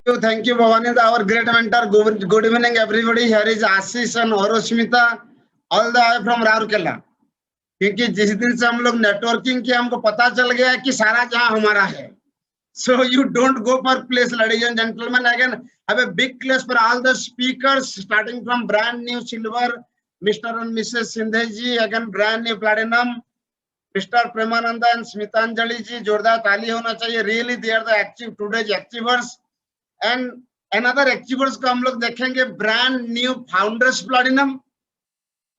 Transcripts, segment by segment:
Thank you, Bhavani, our great mentor. Good evening, everybody. Here is Ashish and Oroshmita, all the way from Raurkela. क्योंकि जिस दिन से हम लोग networking किया हमको पता चल गया कि सारा जहां हमारा है. So you don't go for place, ladies and gentlemen. Again, have a big class for all the speakers, starting from brand new silver, Mr. and Mrs. Sindhe ji, again brand new platinum, Mr. Premananda and Smitanjali ji. जोरदार ताली होना चाहिए. Really, they are the active today's achievers. And another achievers को हम लोग देखेंगे brand new founders platinum,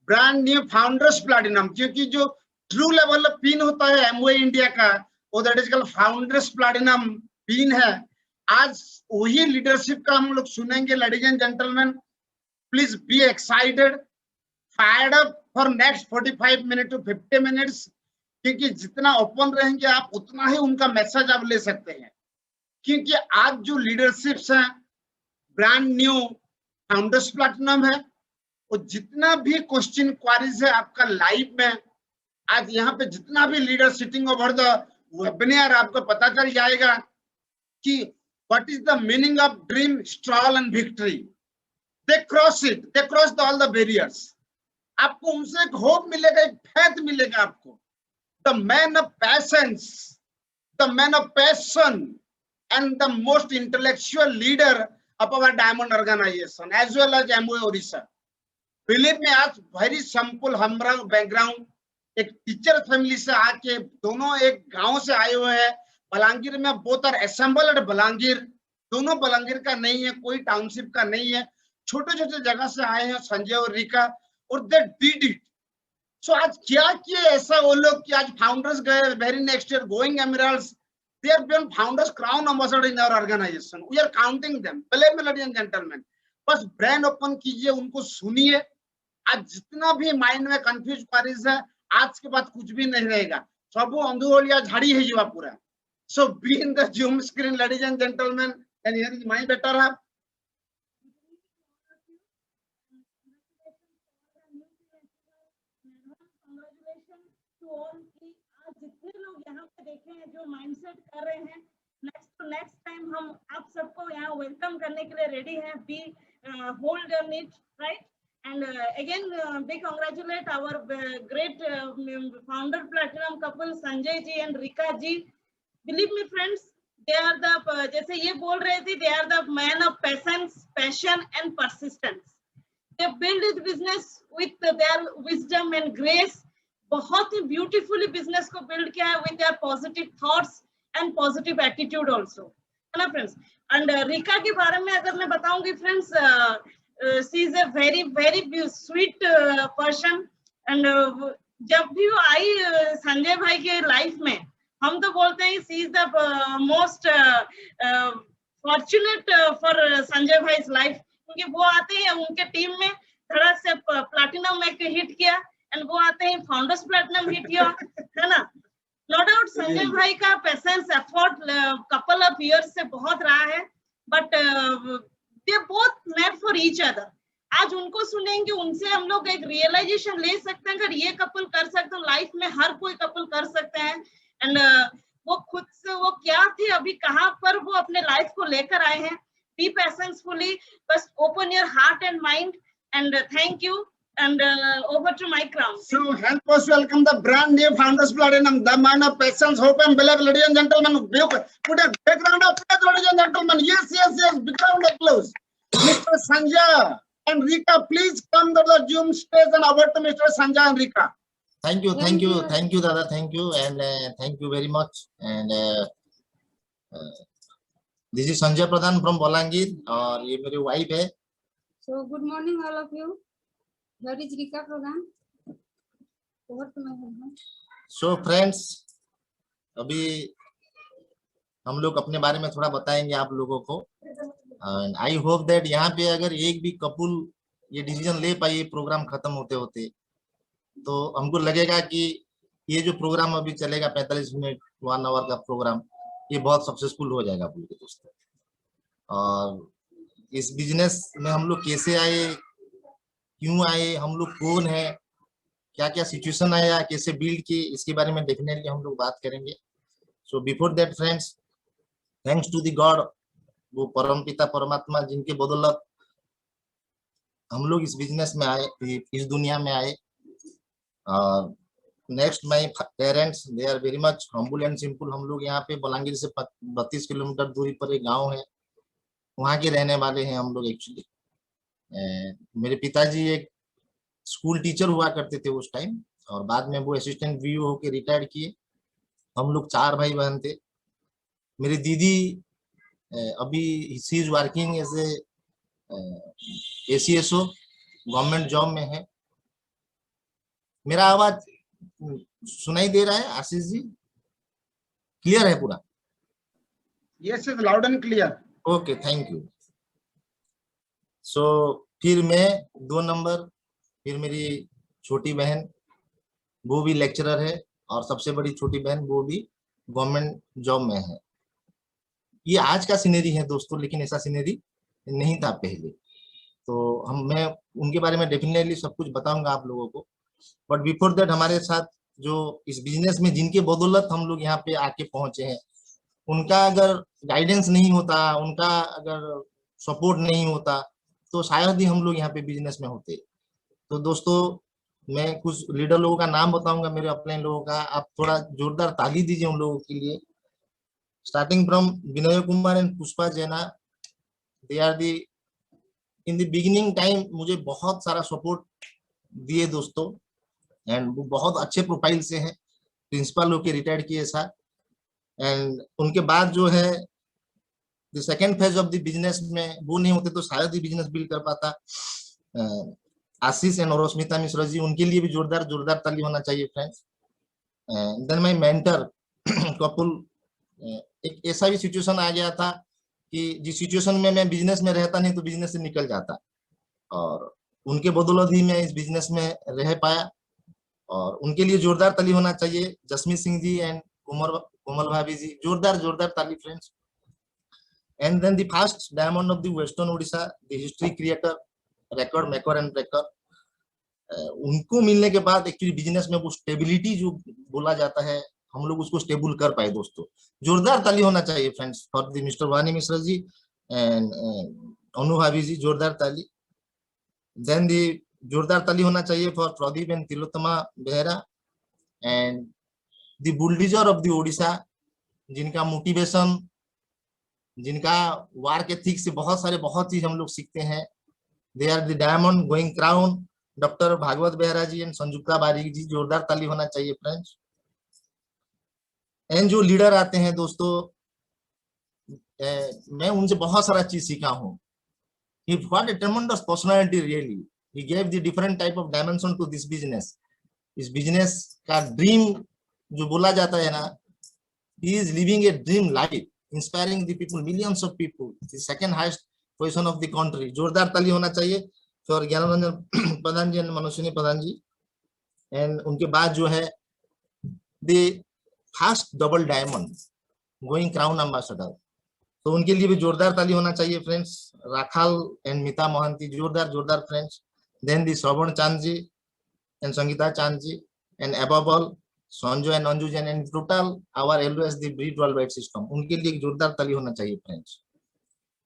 brand new founders platinum. क्योंकि जो ट्रू लेवल पिन होता है एमवे इंडिया का, वो that is called founders platinum pin है. आज वही लीडरशिप का हम लोग सुनेंगे. Ladies and gentleman, please be excited, fired up for next 45 minute to 50 minutes. क्योंकि जितना ओपन रहेंगे आप उतना ही उनका मैसेज आप ले सकते हैं. क्योंकि आज जो लीडरशिप्स है ब्रांड न्यू फाउंडर्स प्लैटिनम है, और जितना भी क्वेश्चन क्वारीज है आपका लाइव में, आज यहाँ पे जितना भी leader sitting over the webinar, आपको पता चल जाएगा कि what is the meaning of dream, struggle and victory. They cross it, they cross all the barriers. आपको उनसे एक होप मिलेगा, एक फेथ मिलेगा आपको. The man of patience, the man of passion and the most intellectual leader of our diamond organization as well as MOA Odisha. Believe me, आज very simple humble background, एक teacher family से आके दोनों एक गांव से आए हुए हैं. बलांगीर में both are assembled at Balangir. दोनों बलांगीर का नहीं है, कोई टाउनशिप का नहीं है, छोटे छोटे जगह से आए हैं संजय और रिका, और they did it. So आज क्या किए ऐसा वो लोग कि आज फाउंडर्स गए, very next year going Emeralds. They have been founders crown ambassador in our organization. We are counting them. Believe me, ladies and gentlemen. बस ब्रेन ओपन कीजिए, उनको सुनिए. आज जितना भी माइंड में कंफ्यूज क्वेरीज है, आज के बाद कुछ भी नहीं रहेगा. सब अंधुओलिया झाड़ी है जीवा पूरा. So be in the Zoom screen, ladies and gentlemen. And here is my better half. Congratulations to all. जितने लोग यहाँ पे देखे हैं जो माइंडसेट कर रहे हैं, नेक्स्ट टाइम हम आप सबको यहाँ वेलकम करने के लिए रेडी हैं. Be hold on it, right. And again big congratulate our great founder platinum couple Sanjay ji and Rika ji. Believe me friends, they are the, जैसे ये बोल रहे थे, they are the man of patience, passion and persistence. They build this business with their wisdom and grace. बहुत ही beautifully business को build किया है with their positive thoughts and positive attitude also, है ना फ्रेंड्स. एंड रिका के बारे में अगर मैं बताऊंगी friends, she is a very very sweet person. And जब भी वो आई संजय भाई के लाइफ में, हम तो बोलते हैं she is the most fortunate for Sanjay भाई लाइफ. क्योंकि वो आते हैं उनके टीम में धड़क से प्लैटिनम में हिट किया, एंड वो आते हैं फाउंडर्स प्लैटिनम हिट किया, है ना. नो डाउट संजय भाई का patience effort couple of years से बहुत रहा है, but they both made for each other. आज उनको सुनेंगे, उनसे हम लोग एक रियलाइजेशन ले सकते हैं. अगर ये कपल कर सकते हैं, लाइफ में हर कोई कपल कर सकते हैं. एंड वो खुद से वो क्या थे, अभी कहाँ पर वो अपने लाइफ को लेकर आए हैं. बी पेशेंसफुली, बस open your heart and mind. And thank you. And over to my crown. So help us welcome the brand new founders platinum, the man of patience, hope and belief. Ladies and gentlemen, put a big round of applause, ladies and gentlemen. Yes, yes, yes, big round of applause. Mr. Sanjay and Rika, please come to the Zoom stage and over to Mr. Sanjay and Rika. Thank you, Dada, thank you, and thank you very much. And this is Sanjay Pradhan from Balangir, और ये मेरी wife है. So good morning all of you. That is Rika Pradhan. Over to my husband. So friends, अभी हम लोग अपने बारे में थोड़ा बताएंगे आप लोगों को. And I hope that यहाँ पे अगर एक भी कपल ये डिसीजन ले पाए प्रोग्राम खत्म होते होते, तो हमको लगेगा कि ये जो प्रोग्राम अभी चलेगा 45 मिनट 1 आवर का प्रोग्राम, ये बहुत सक्सेसफुल हो जाएगा आप लोग के दोस्तों. और इस बिजनेस में हम लोग कैसे आए, क्यों आए, हम लोग कौन है, क्या क्या सिचुएशन आया, कैसे बिल्ड किए, इसके बारे में देखने के लिए हम लोग बात करेंगे. So before that friends, thanks to the god वो परमपिता परमात्मा जिनके बदौलत हम लोग इस बिजनेस में आए, इस दुनिया में आए। Next my parents, they are very much humble and simple. हम लोग यहाँ पे बलांगीर से 32 किलोमीटर दूरी पर एक गांव है, वहाँ के रहने वाले हैं हम लोग एक्चुअली। मेरे पिताजी एक स्कूल टीचर हुआ करते थे उस टाइम, और बाद में वो असिस्टेंट वीओ होके रिटायर्ड किए। हम लोग 4 भाई बहन थे। मेरी दीदी अभी she is working as a ACSO, government job में है। मेरा आवाज सुनाई दे रहा है आशीष जी? क्लियर है पूरा? Yes, it's loud and clear. Okay, thank you. So फिर मैं 2 नंबर, फिर मेरी छोटी बहन वो भी लेक्चरर है, और सबसे बड़ी छोटी बहन वो भी गवर्नमेंट जॉब में है। ये आज का सीनरी है दोस्तों, लेकिन ऐसा सीनरी नहीं था पहले। तो मैं उनके बारे में डेफिनेटली सब कुछ बताऊंगा आप लोगों को। बट बिफोर दैट, हमारे साथ जो इस बिजनेस में जिनके बदौलत हम लोग यहाँ पे आके पहुंचे हैं, उनका अगर गाइडेंस नहीं होता, उनका अगर सपोर्ट नहीं होता, तो शायद ही हम लोग यहाँ पे बिजनेस में होते। तो दोस्तों, मैं कुछ लीडर लोगों का नाम बताऊंगा, मेरे अपने लोगों का। आप थोड़ा जोरदार ताली दीजिए उन लोगों के लिए। Starting from Vinay Kumar and Pushpa Jaina, they are the in the beginning time मुझे बहुत सारा सपोर्ट दिए दोस्तों, एंड वो बहुत अच्छे प्रोफाइल से हैं, प्रिंसिपल होके रिटायर्ड किए साथ। एंड उनके बाद जो है the second phase of the business में वो नहीं होते तो शायद ही बिजनेस बिल्ड कर पाता। आशीष एंड औरस्मिता मिश्रा जी, उनके लिए भी जोरदार जोरदार ताली होना चाहिए friends. Then my mentor couple, एक ऐसा भी सिचुएशन आ गया था कि जिस सिचुएशन में मैं बिजनेस में रहता नहीं तो बिजनेस से निकल जाता, और उनके बदौलत ही मैं इस बिजनेस में रह पाया, और उनके लिए जोरदार ताली होना चाहिए। जसमीत सिंह जी एंड कोमल भाभी जी, जोरदार जोरदार ताली friends. And then the first diamond of the western Odisha, the history creator, record maker and breaker, उनको मिलने के बाद एक्चुअली बिजनेस में वो स्टेबिलिटी जो बोला जाता है, हम लोग उसको स्टेबल कर पाए दोस्तों। जोरदार ताली होना चाहिए फ्रेंड्स फॉर द मिस्टर वानी मिश्रा जी एंड अनु भाभी जी, जोरदार ताली। देन दी जोरदार ताली होना चाहिए for Pradeep and Tilottama Behera and the bulldozer of the Odisha, जिनका मोटिवेशन, जिनका वार्क एथिक से बहुत चीज हम लोग सीखते हैं। They are the diamond going crown, doctor Bhagwat Behera ji and Sanjukta Barik ji, जोरदार ताली होना चाहिए फ्रेंड्स। एंड जो लीडर आते हैं दोस्तों, मैं उनसे बहुत सारा चीज सीखा हूँ। He got a tremendous personality really. He gave the different type of dimension to this business. इस बिजनेस का ड्रीम जो बोला जाता है ना, he is living a dream life, inspiring the people, millions of people. The second highest position of the country. जोरदार ताली होना चाहिए for Gyanranjan Pradhan ji and Manoshini Pradhan ji. And उनके बाद जो है the first double diamond going crown ambassador, तो उनके लिए भी जोरदार ताली होना चाहिए फ्रेंड्स। राखाल एंड मिता मोहंती, जोरदार जोरदार फ्रेंड्स। देन दी श्रवण चांद ji and Sangeeta Chand ji and above all Sanju and Anju Jain and total our LOS the breed world wide system, उनके लिए जोरदार ताली होना चाहिए फ्रेंड्स।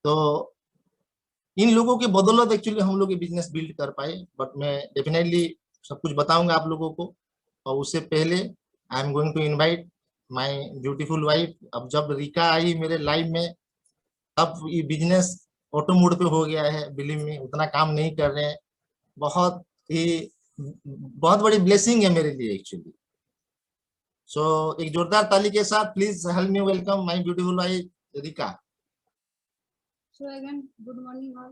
तो इन लोगों के बदौलत एक्चुअली हम लोग ये बिजनेस बिल्ड कर पाए। बट मैं डेफिनेटली सब कुछ बताऊंगा आप लोगों को, और उससे पहले I am going to invite my beautiful wife. अब जब रिका आई मेरे लाइफ में, अब ये बिजनेस ऑटो मोड पे हो गया है, बिलीव में उतना काम नहीं कर रहे हैं। बहुत ही बहुत बड़ी ब्लेसिंग है मेरे लिए एक्चुअली। सो एक जोरदार ताली के साथ please help me welcome my beautiful wife Rica. So again, good morning all.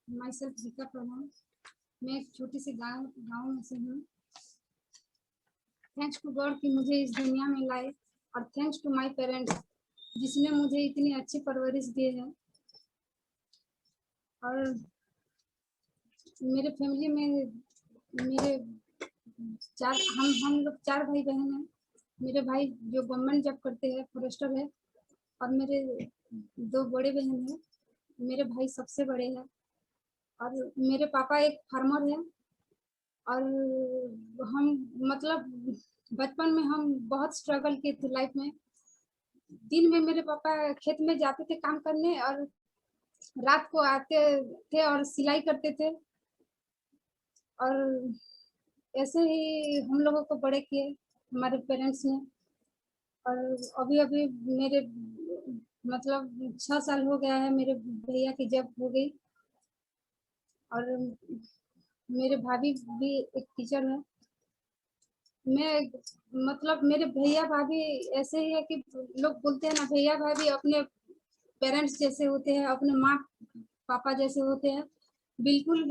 Myself Rika प्रधान, मैं एक छोटी सी गांव में से हूँ। थैंक्स टू गॉड कि मुझे इस दुनिया में लाए, और थैंक्स टू माय पेरेंट्स जिसने मुझे इतनी अच्छी परवरिश दी है। और मेरे फैमिली में मेरे हम लोग 4 भाई बहन हैं। मेरे भाई जो गवर्नमेंट जॉब करते हैं, फॉरेस्टर है, और मेरे 2 बड़े बहन हैं। मेरे भाई सबसे बड़े हैं, और मेरे पापा एक फार्मर है। और हम मतलब बचपन में हम बहुत स्ट्रगल किए थे लाइफ में। दिन में मेरे पापा खेत में जाते थे काम करने और रात को आते थे और सिलाई करते थे, और ऐसे ही हम लोगों को बड़े किए हमारे पेरेंट्स ने। और अभी अभी मेरे मतलब 6 साल हो गया है मेरे भैया की जब हो गई, और मेरे भाभी भी एक टीचर है। मैं मतलब मेरे भैया भाभी ऐसे ही है कि लोग बोलते हैं ना, भैया भाभी अपने पेरेंट्स जैसे होते हैं, अपने माँ पापा जैसे होते हैं, बिल्कुल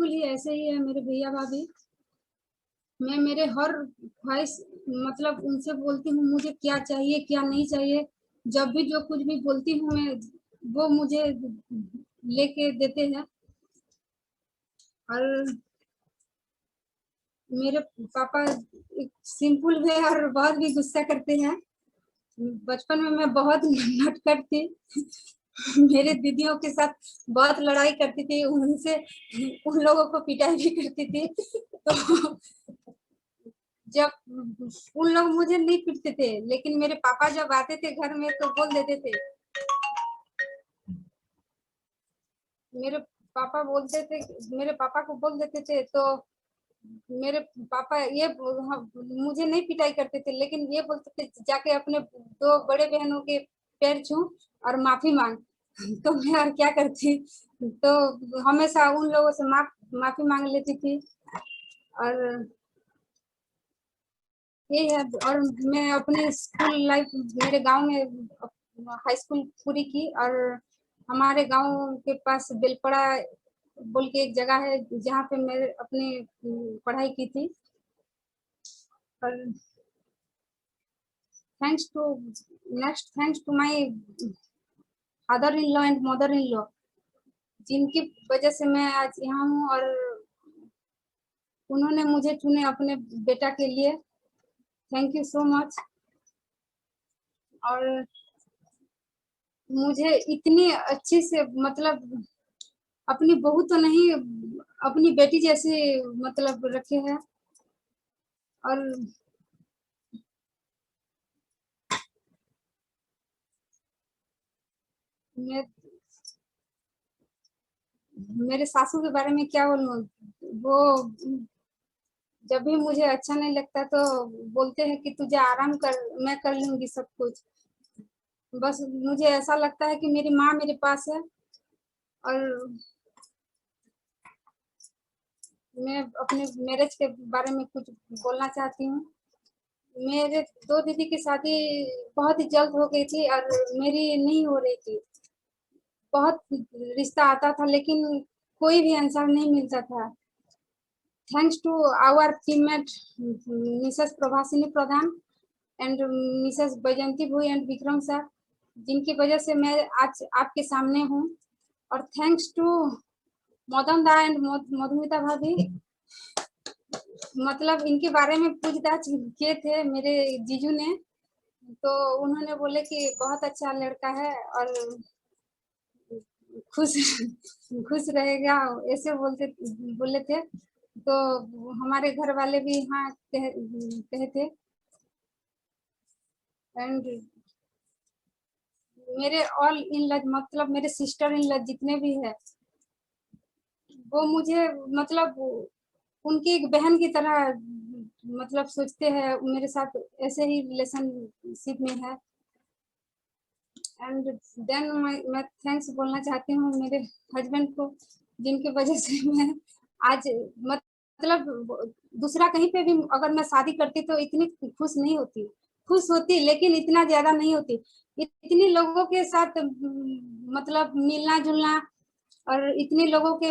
ही ऐसे ही है मेरे भैया भाभी। मैं मेरे हर ख्वाहिश मतलब उनसे बोलती हूँ मुझे क्या चाहिए क्या नहीं चाहिए, जब भी जो कुछ भी बोलती हूँ मैं, वो मुझे लेके देते हैं। और मेरे पापा एक सिंपल है और बहुत भी गुस्सा करते हैं। बचपन में मैं बहुत नटखट थी, मेरे दीदियों के साथ बहुत लड़ाई करती थी, उनसे उन लोगों को पिटाई भी करती थी। तो जब उन लोग मुझे नहीं पीटते थे, लेकिन मेरे पापा जब आते थे घर में तो बोल देते थे, मेरे मेरे पापा को बोल देते थे। तो मेरे पापा ये मुझे नहीं पिटाई करते थे, लेकिन ये बोलते थे जाके अपने 2 बड़े बहनों के पैर छू और माफी मांग। तो मैं और क्या करती, तो हमेशा उन लोगों से माफी मांग लेती थी। और ये है। और मैं अपने स्कूल लाइफ मेरे गांव में हाई स्कूल पूरी की, और हमारे गांव के पास बेलपड़ा बोल के एक जगह है जहाँ पे मैं अपनी पढ़ाई की थी। और thanks to my father in law and mother in law, जिनकी वजह से मैं आज यहाँ हूँ, और उन्होंने मुझे चुने अपने बेटा के लिए। Thank you so much. और मुझे इतनी अच्छी से मतलब अपनी बहू तो नहीं, अपनी बेटी जैसे मतलब रखे हैं। और मैं मेरे सासू के बारे में क्या बोलूं, वो जब भी मुझे अच्छा नहीं लगता तो बोलते हैं कि तुझे आराम कर, मैं कर लूंगी सब कुछ। बस मुझे ऐसा लगता है कि मेरी माँ मेरे पास है। और मैं अपने मैरिज के बारे में कुछ बोलना चाहती हूँ। मेरे 2 दीदी की शादी बहुत ही जल्द हो गई थी और मेरी नहीं हो रही थी। बहुत रिश्ता आता था लेकिन कोई भी आंसर नहीं मिलता था। Thanks to our teammate Mrs Prabhasini Pradhan and Mrs Baijanti Bhui and Vikram sir, जिनकी वजह से मैं आज आपके सामने हूँ। और थैंक्स टू मदन दा एंड मधुमिता भाभी, मतलब इनके बारे में पूछताछ किए थे मेरे जीजू ने, तो उन्होंने बोले कि बहुत अच्छा लड़का है और खुश खुश रहेगा, ऐसे बोले थे। तो हमारे घर वाले भी हाँ कहे थे। एंड मेरे ऑल इन लॉ मतलब मेरे सिस्टर इन लॉ जितने भी है, वो मुझे मतलब उनकी एक बहन की तरह मतलब सोचते हैं, मेरे साथ ऐसे ही रिलेशनशिप में है। एंड देन मैं थैंक्स बोलना चाहती हूँ मेरे हस्बैंड को, जिनकी वजह से मैं आज मतलब दूसरा कहीं पे भी अगर मैं शादी करती तो इतनी खुश नहीं होती, खुश होती लेकिन इतना ज्यादा नहीं होती। इतनी लोगों के साथ मतलब मिलना जुलना और इतने लोगों के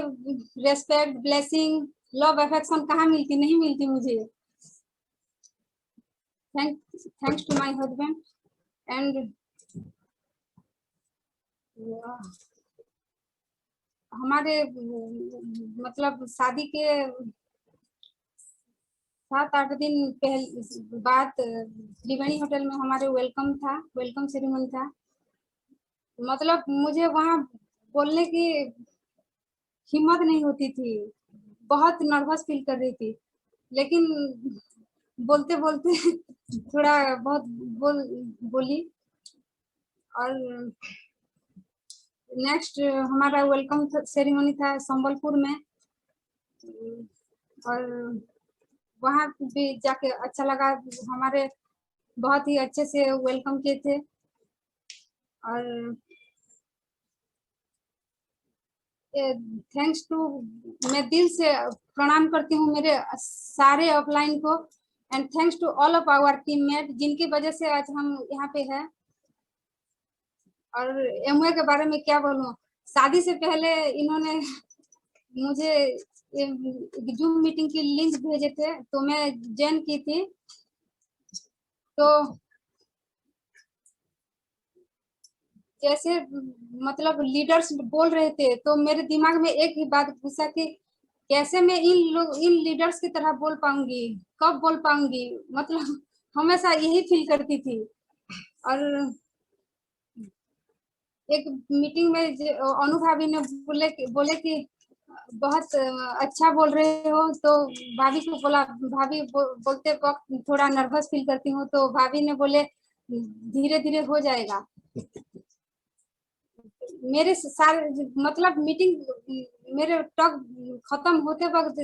रेस्पेक्ट ब्लेसिंग लव अफेक्शन कहाँ मिलती, नहीं मिलती मुझे। Thanks to my husband. And हमारे मतलब शादी के 7-8 दिन पहले बाद त्रिवेणी होटल में हमारे वेलकम सेरेमनी था। मतलब मुझे वहाँ बोलने की हिम्मत नहीं होती थी, बहुत नर्वस फील कर रही थी, लेकिन बोलते बोलते थोड़ा बहुत बोली। और नेक्स्ट हमारा वेलकम सेरेमनी था संबलपुर में, और वहाँ भी जाके अच्छा लगा, हमारे बहुत ही अच्छे से वेलकम किए थे। और थैंक्स टू, मैं दिल से प्रणाम करती हूँ मेरे सारे ऑफलाइन को, and thanks to all of our teammate जिनकी वजह से आज हम यहाँ पे हैं। और एमवे के बारे में क्या बोलूँ, शादी से पहले इन्होंने मुझे जूम मीटिंग की लिंक भेजे थे, तो मैं ज्वाइन की थी। तो जैसे मतलब लीडर्स बोल रहे थे तो मेरे दिमाग में एक ही बात घुसा कि कैसे मैं इन लीडर्स की तरह बोल पाऊंगी, कब बोल पाऊंगी, मतलब हमेशा यही फील करती थी। और एक मीटिंग में अनु भाभी ने बोले कि बहुत अच्छा बोल रहे हो, तो भाभी को बोला, भाभी बोलते वक्त थोड़ा नर्वस फील करती हूँ, तो भाभी ने बोले धीरे धीरे हो जाएगा। मेरे सारे मतलब मीटिंग मेरे टॉक खत्म होते वक्त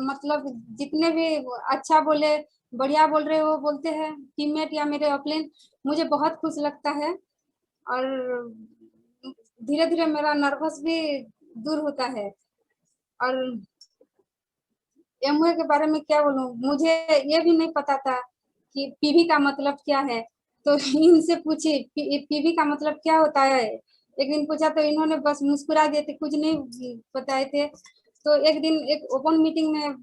मतलब जितने भी अच्छा बोले, बढ़िया बोल रहे हो बोलते हैं टीममेट या मेरे अपलाइन, मुझे बहुत खुश लगता है। और धीरे धीरे मेरा नर्वस भी दूर होता है। और एमवे के बारे में क्या बोलूं, मुझे ये भी नहीं पता था कि पीवी का मतलब क्या है, तो इनसे पूछी पीवी का मतलब क्या होता है। एक दिन पूछा तो इन्होंने बस मुस्कुरा दिए थे, कुछ नहीं बताए थे। तो एक दिन एक ओपन मीटिंग में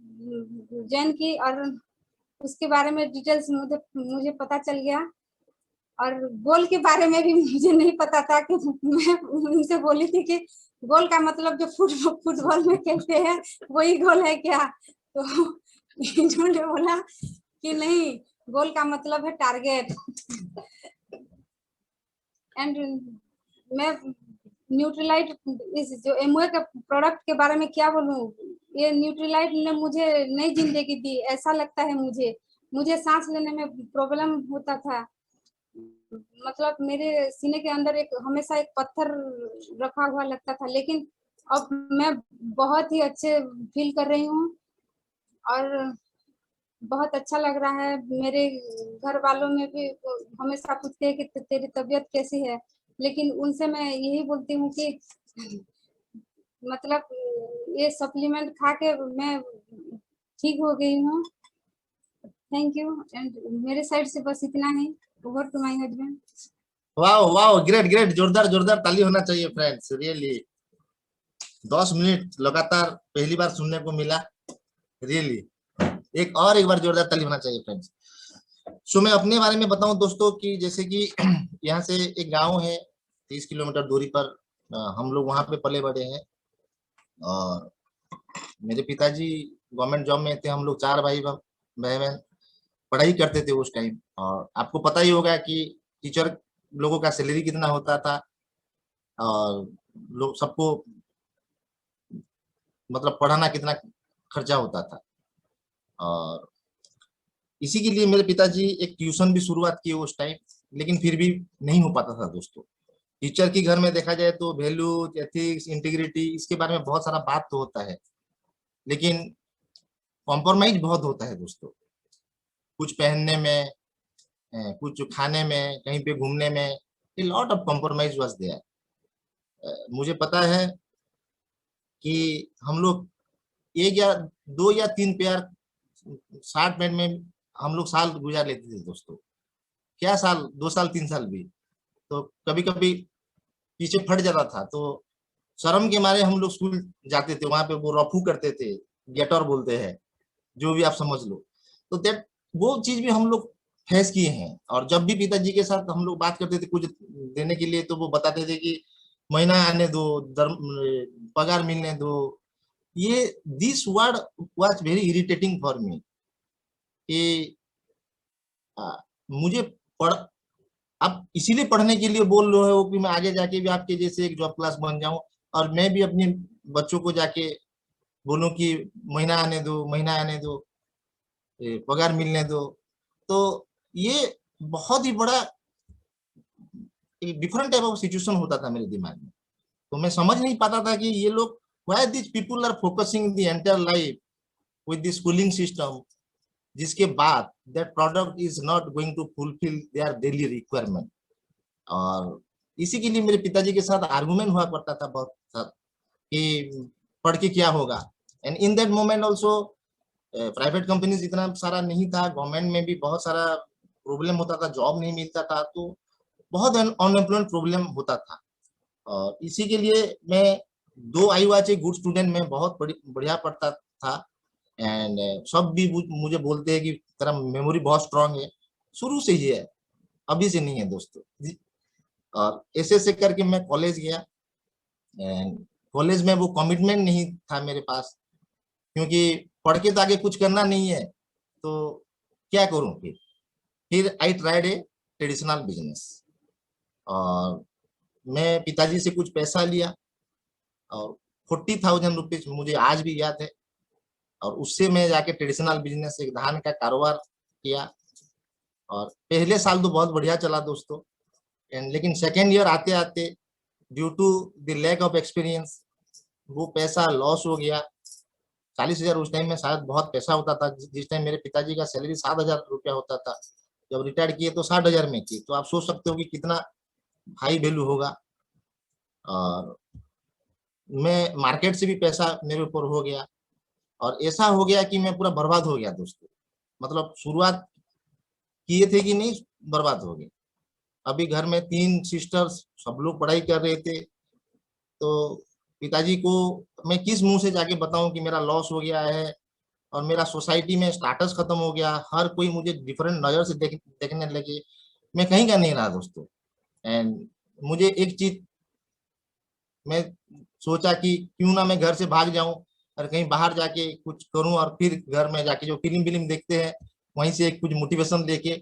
ज्वाइन की और उसके बारे में डिटेल्स मुझे पता चल गया। और गोल के बारे में भी मुझे नहीं पता था कि मैं उनसे बोली थी कि गोल का मतलब जो फुटबॉल में खेलते हैं वही गोल है क्या, तो इन्होंने बोला कि नहीं, गोल का मतलब है टारगेट। एंड मैं न्यूट्रीलाइट इस जो एमवे के प्रोडक्ट के बारे में क्या बोलूं, ये न्यूट्रीलाइट ने मुझे नई जिंदगी दी, ऐसा लगता है मुझे सांस लेने में प्रॉब्लम होता था, मतलब मेरे सीने के अंदर एक हमेशा एक पत्थर रखा हुआ लगता था, लेकिन अब मैं बहुत ही अच्छे फील कर रही हूँ और बहुत अच्छा लग रहा है। मेरे घर वालों में भी हमेशा पूछते हैं कि तेरी तबीयत कैसी है, लेकिन उनसे मैं यही बोलती हूँ कि मतलब ये सप्लीमेंट खा के मैं ठीक हो गई हूँ। थैंक यू, एंड मेरे साइड से बस इतना ही। Over to my husband. Wow wow, great great, जोरदार जोरदार ताली होना चाहिए फ्रेंड्स, रियली 10 मिनट लगातार पहली बार सुनने को मिला, रियली एक बार जोरदार ताली होना चाहिए फ्रेंड्स। सो मैं अपने बारे में बताऊं दोस्तों कि जैसे कि यहाँ से एक गांव है 30 किलोमीटर दूरी पर, हम लोग वहां पे पले बड़े हैं। और मेरे पिताजी गवर्नमेंट जॉब में थे, हम लोग 4 भाई बहन पढ़ाई करते थे उस टाइम। और आपको पता ही होगा कि टीचर लोगों का सैलरी कितना होता था, और लोग सबको मतलब पढ़ाना कितना खर्चा होता था। और इसी के लिए मेरे पिताजी एक ट्यूशन भी शुरुआत किए उस टाइम, लेकिन फिर भी नहीं हो पाता था दोस्तों। टीचर की घर में देखा जाए तो वैल्यू, एथिक्स, इंटीग्रिटी, इसके बारे में बहुत सारा बात तो होता है, लेकिन कॉम्प्रोमाइज बहुत होता है दोस्तों। कुछ पहनने में, कुछ खाने में, कहीं पे घूमने में, a lot of compromise was there। मुझे पता है कि हम लोग 1 या 2 या 3 पेयर शर्ट पैंट में हम लोग साल गुजार लेते थे दोस्तों। क्या साल, 2 साल 3 साल भी, तो कभी कभी पीछे फट जाता था, तो शर्म के मारे हम लोग स्कूल जाते थे, वहां पे वो रफू करते थे, गेटर बोलते हैं, जो भी आप समझ लो। तो दैट वो चीज भी हम लोग फेस किए हैं। और जब भी पिताजी के साथ हम लोग बात करते थे कुछ देने के लिए, तो वो बताते थे कि महीना आने दो, पगार मिलने दो। ये this word was very irritating for me कि मुझे पढ़ आप इसीलिए पढ़ने के लिए बोल रहे हो कि मैं आगे जाके भी आपके जैसे एक जॉब क्लास बन जाऊं, और मैं भी अपने बच्चों को जाके बोलूं कि महीना आने दो, महीना आने दो, पगार मिलने दो। तो ये बहुत ही बड़ा एक डिफरेंट टाइप ऑफ सिचुएशन होता था मेरे दिमाग में। तो मैं समझ नहीं पाता था कि ये लोग why this people are focusing the entire life with the schooling system, जिसके बाद that product is not going to fulfil their daily requirement. और इसी के लिए मेरे पिताजी के साथ आर्गुमेंट हुआ करता था बहुत कि पढ़ के क्या होगा। And in that moment also private companies इतना सारा नहीं था, गवर्नमेंट में भी बहुत सारा प्रॉब्लम होता था, जॉब नहीं मिलता था, तो बहुत अनएम्प्लॉयमेंट प्रॉब्लम होता था। और इसी के लिए मैं 2 I was a good student में बहुत बढ़िया पढ़ता था। एंड सब भी मुझे बोलते हैं कि तेरा मेमोरी बहुत स्ट्रांग है, शुरू से ही है, अभी से नहीं है दोस्तों। और ऐसे करके मैं कॉलेज गया। एंड कॉलेज में वो कमिटमेंट नहीं था मेरे पास, क्योंकि पढ़ के तो आगे कुछ करना नहीं है, तो क्या करूं फिर I tried A traditional business. और मैं पिताजी से कुछ पैसा लिया और 40,000 रुपीज मुझे आज भी याद है, और उससे मैं जाके ट्रेडिशनल बिजनेस एक धान का कारोबार किया। और पहले साल तो बहुत बढ़िया चला दोस्तों, लेकिन सेकेंड ईयर आते आते due to the lack of experience वो पैसा लॉस हो गया। 40,000 उस टाइम में शायद बहुत पैसा होता था। जिस टाइम मेरे पिताजी का सैलरी 7,000 रुपया होता था, जब रिटायर किए तो 60,000 में की, तो आप सोच सकते हो कि कितना हाई वैल्यू होगा। और मैं मार्केट से भी पैसा मेरे ऊपर हो गया, और ऐसा हो गया कि मैं पूरा बर्बाद हो गया दोस्तों। मतलब शुरुआत किए थे कि नहीं, बर्बाद हो गए। अभी घर में 3 सिस्टर्स, सब लोग पढ़ाई कर रहे थे, तो पिताजी को मैं किस मुंह से जाके बताऊं कि मेरा लॉस हो गया है, और मेरा सोसाइटी में स्टेटस खत्म हो गया, हर कोई मुझे डिफरेंट नजर से देखने लगे, मैं कहीं का नहीं रहा दोस्तों। एंड मुझे एक चीज मैं सोचा कि क्यों ना मैं घर से भाग जाऊं और कहीं बाहर जाके कुछ करूं, और फिर घर में जाके जो फिल्म देखते हैं वहीं से कुछ मोटिवेशन लेके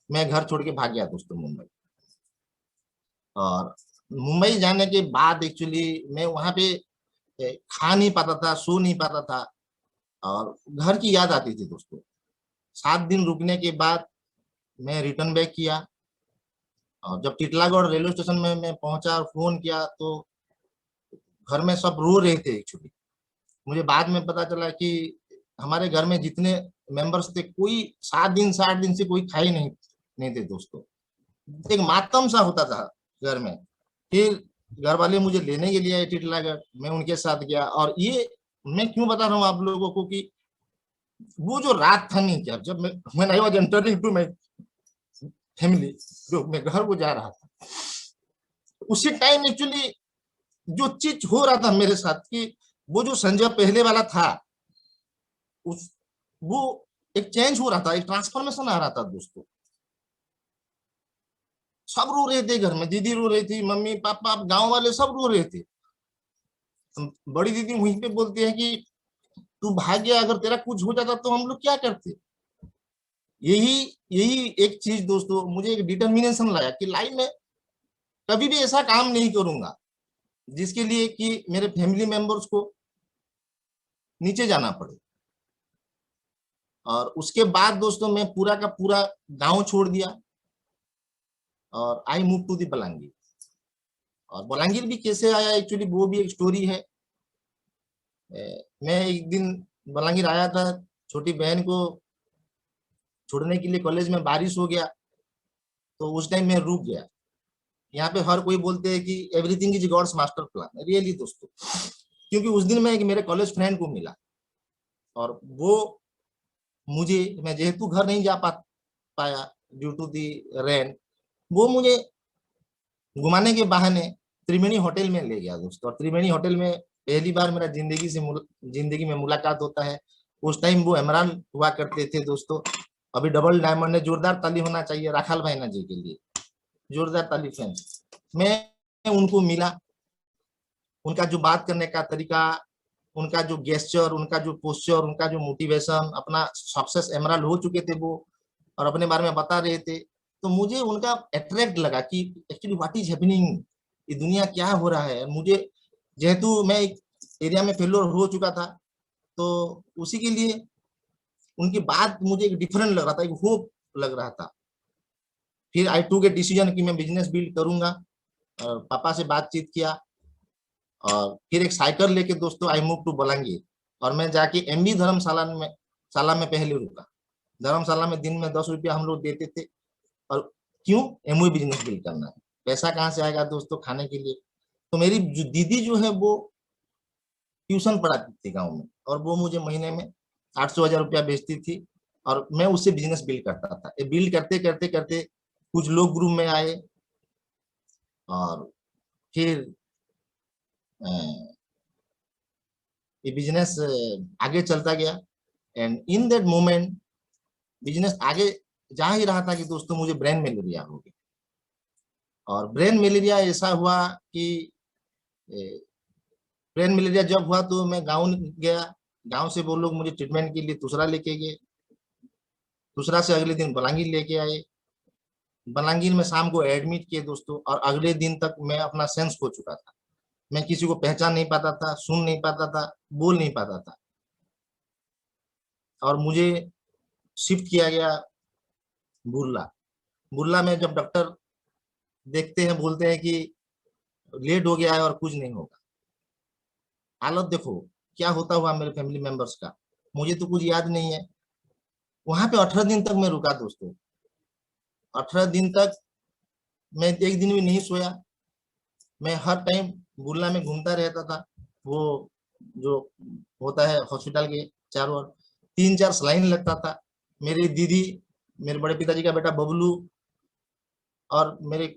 मैं घर छोड़ के भाग गया दोस्तों मुंबई। और मुंबई जाने के बाद एक्चुअली मैं वहां पे खा नहीं पाता था, सो नहीं पाता था, और घर की याद आती थी दोस्तों। 7 दिन रुकने के बाद मैं रिटर्न बैक किया, और जब टिटलागढ़ रेलवे स्टेशन में मैं पहुंचा और फोन किया तो घर में सब रो रहे थे। एक्चुअली मुझे बाद में पता चला कि हमारे घर में जितने मेंबर्स थे, कोई 7 दिन 8 दिन से कोई खाए नहीं थे दोस्तों। एक मातम सा होता था घर में। फिर घर वाले मुझे लेने के लिए आए टिटलागढ़, मैं उनके साथ गया। और ये मैं क्यों बता रहा हूँ आप लोगों को कि वो जो रात था नहीं क्या, जब मैं I was entering to my family, जो मैं घर को जा रहा था, उसी टाइम एक्चुअली जो चीज हो रहा था मेरे साथ कि वो जो संजय पहले वाला था, उस वो एक चेंज हो रहा था, एक ट्रांसफॉर्मेशन आ रहा था दोस्तों। सब रो रहे थे घर में, दीदी रो रही थी, मम्मी पापा गांव वाले सब रो रहे थे। बड़ी दीदी वहीं पे बोलती है कि तू भाग गया, अगर तेरा कुछ हो जाता तो हम लोग क्या करते। यही यही एक चीज दोस्तों मुझे एक डिटर्मिनेशन लाया कि लाइफ में कभी भी ऐसा काम नहीं करूंगा जिसके लिए कि मेरे फैमिली मेंबर्स को नीचे जाना पड़े। और उसके बाद दोस्तों मैं पूरा का पूरा गांव छोड़ दिया और I move to the Balangir. और बलांगीर भी कैसे आया एक्चुअली वो भी एक स्टोरी है। मैं एक दिन बलांगीर आया था, छोटी बहन को छोड़ने के लिए कॉलेज में बारिश हो गया, तो उस टाइम मैं रुक गया। यहाँ पे हर कोई बोलते हैं कि everything is God's master plan, really दोस्तों। क्योंकि उस दिन मैं एक मेरे कॉलेज फ्रेंड को मिला, और वो मैं जेहेतु घर नहीं जा पाया ड्यू टू दी रेंट, वो मुझे घुमाने के बहाने त्रिवेणी होटल में ले गया दोस्तों। और त्रिवेणी होटल में पहली बार मेरा जिंदगी में मुलाकात होता है। उस टाइम वो एमरान हुआ करते थे दोस्तों। अभी डबल डायमंड है, जोरदार ताली होना चाहिए राखाल भाईना जी के लिए, जोरदार ताली फ्रेंड्स। मैं उनको मिला, उनका जो बात करने का तरीका, उनका जो गेस्चर, उनका जो पोस्चर, उनका जो मोटिवेशन, अपना सक्सेस एमराल्ड हो चुके थे वो और अपने बारे में बता रहे थे, तो मुझे उनका अट्रैक्ट लगा कि एक्चुअली व्हाट इज हैपनिंग, ये दुनिया क्या हो रहा है। मुझे जेहेतु मैं एक एरिया में फेलोर हो चुका था, तो उसी के लिए उनकी बात मुझे एक डिफरेंट लग रहा था, एक होप लग रहा था। फिर आई टू के डिसीजन कि मैं बिजनेस बिल्ड करूंगा, और पापा से बातचीत किया, और फिर एक साइकिल लेके दोस्तों आई मूव टू बलांगीर, और मैं जाके एमबी धर्मशाला में पहले रुका। धर्मशाला में दिन में 10 रुपया हम लोग देते थे, और क्यों, एमओ बिजनेस बिल्ड करना है, पैसा कहाँ से आएगा दोस्तों खाने के लिए। तो मेरी जो दीदी जो है वो ट्यूशन पढ़ाती थी गाँव में, और वो मुझे महीने में 800-1000 रुपया भेजती थी, और मैं उससे बिजनेस बिल्ड करता था। ये बिल्ड करते करते करते कुछ लोग ग्रुप में आए, और फिर ये बिजनेस आगे चलता गया। And in that moment business आगे जा ही रहा था कि दोस्तों मुझे ब्रेन मलेरिया हो गया। और ब्रेन मलेरिया ऐसा हुआ कि ब्रेन मलेरिया जब हुआ तो मैं गाँव गया, गाँव से वो लोग मुझे ट्रीटमेंट के लिए दूसरा लेके गए, दूसरा से अगले दिन बलांगीर लेके आए, बलांगीर में शाम को एडमिट किए दोस्तों, और अगले दिन तक मैं अपना सेंस खो चुका था। मैं किसी को पहचान नहीं पाता था, सुन नहीं पाता था, बोल नहीं पाता था, और मुझे शिफ्ट किया गया बुर्ला। बुर्ला में जब डॉक्टर देखते हैं बोलते हैं कि लेट हो गया है और कुछ नहीं होगा। हालत देखो क्या होता हुआ मेरे फैमिली मेंबर्स का, मुझे तो कुछ याद नहीं है। वहां पे 18 दिन तक मैं रुका दोस्तों, 18 दिन तक मैं एक दिन भी नहीं सोया। मैं हर टाइम बुर्ला में घूमता रहता था, वो जो होता है हॉस्पिटल के चारों ओर 3-4 सलाइन लगता था। मेरी दीदी, मेरे बड़े पिताजी का बेटा बबलू, और मेरे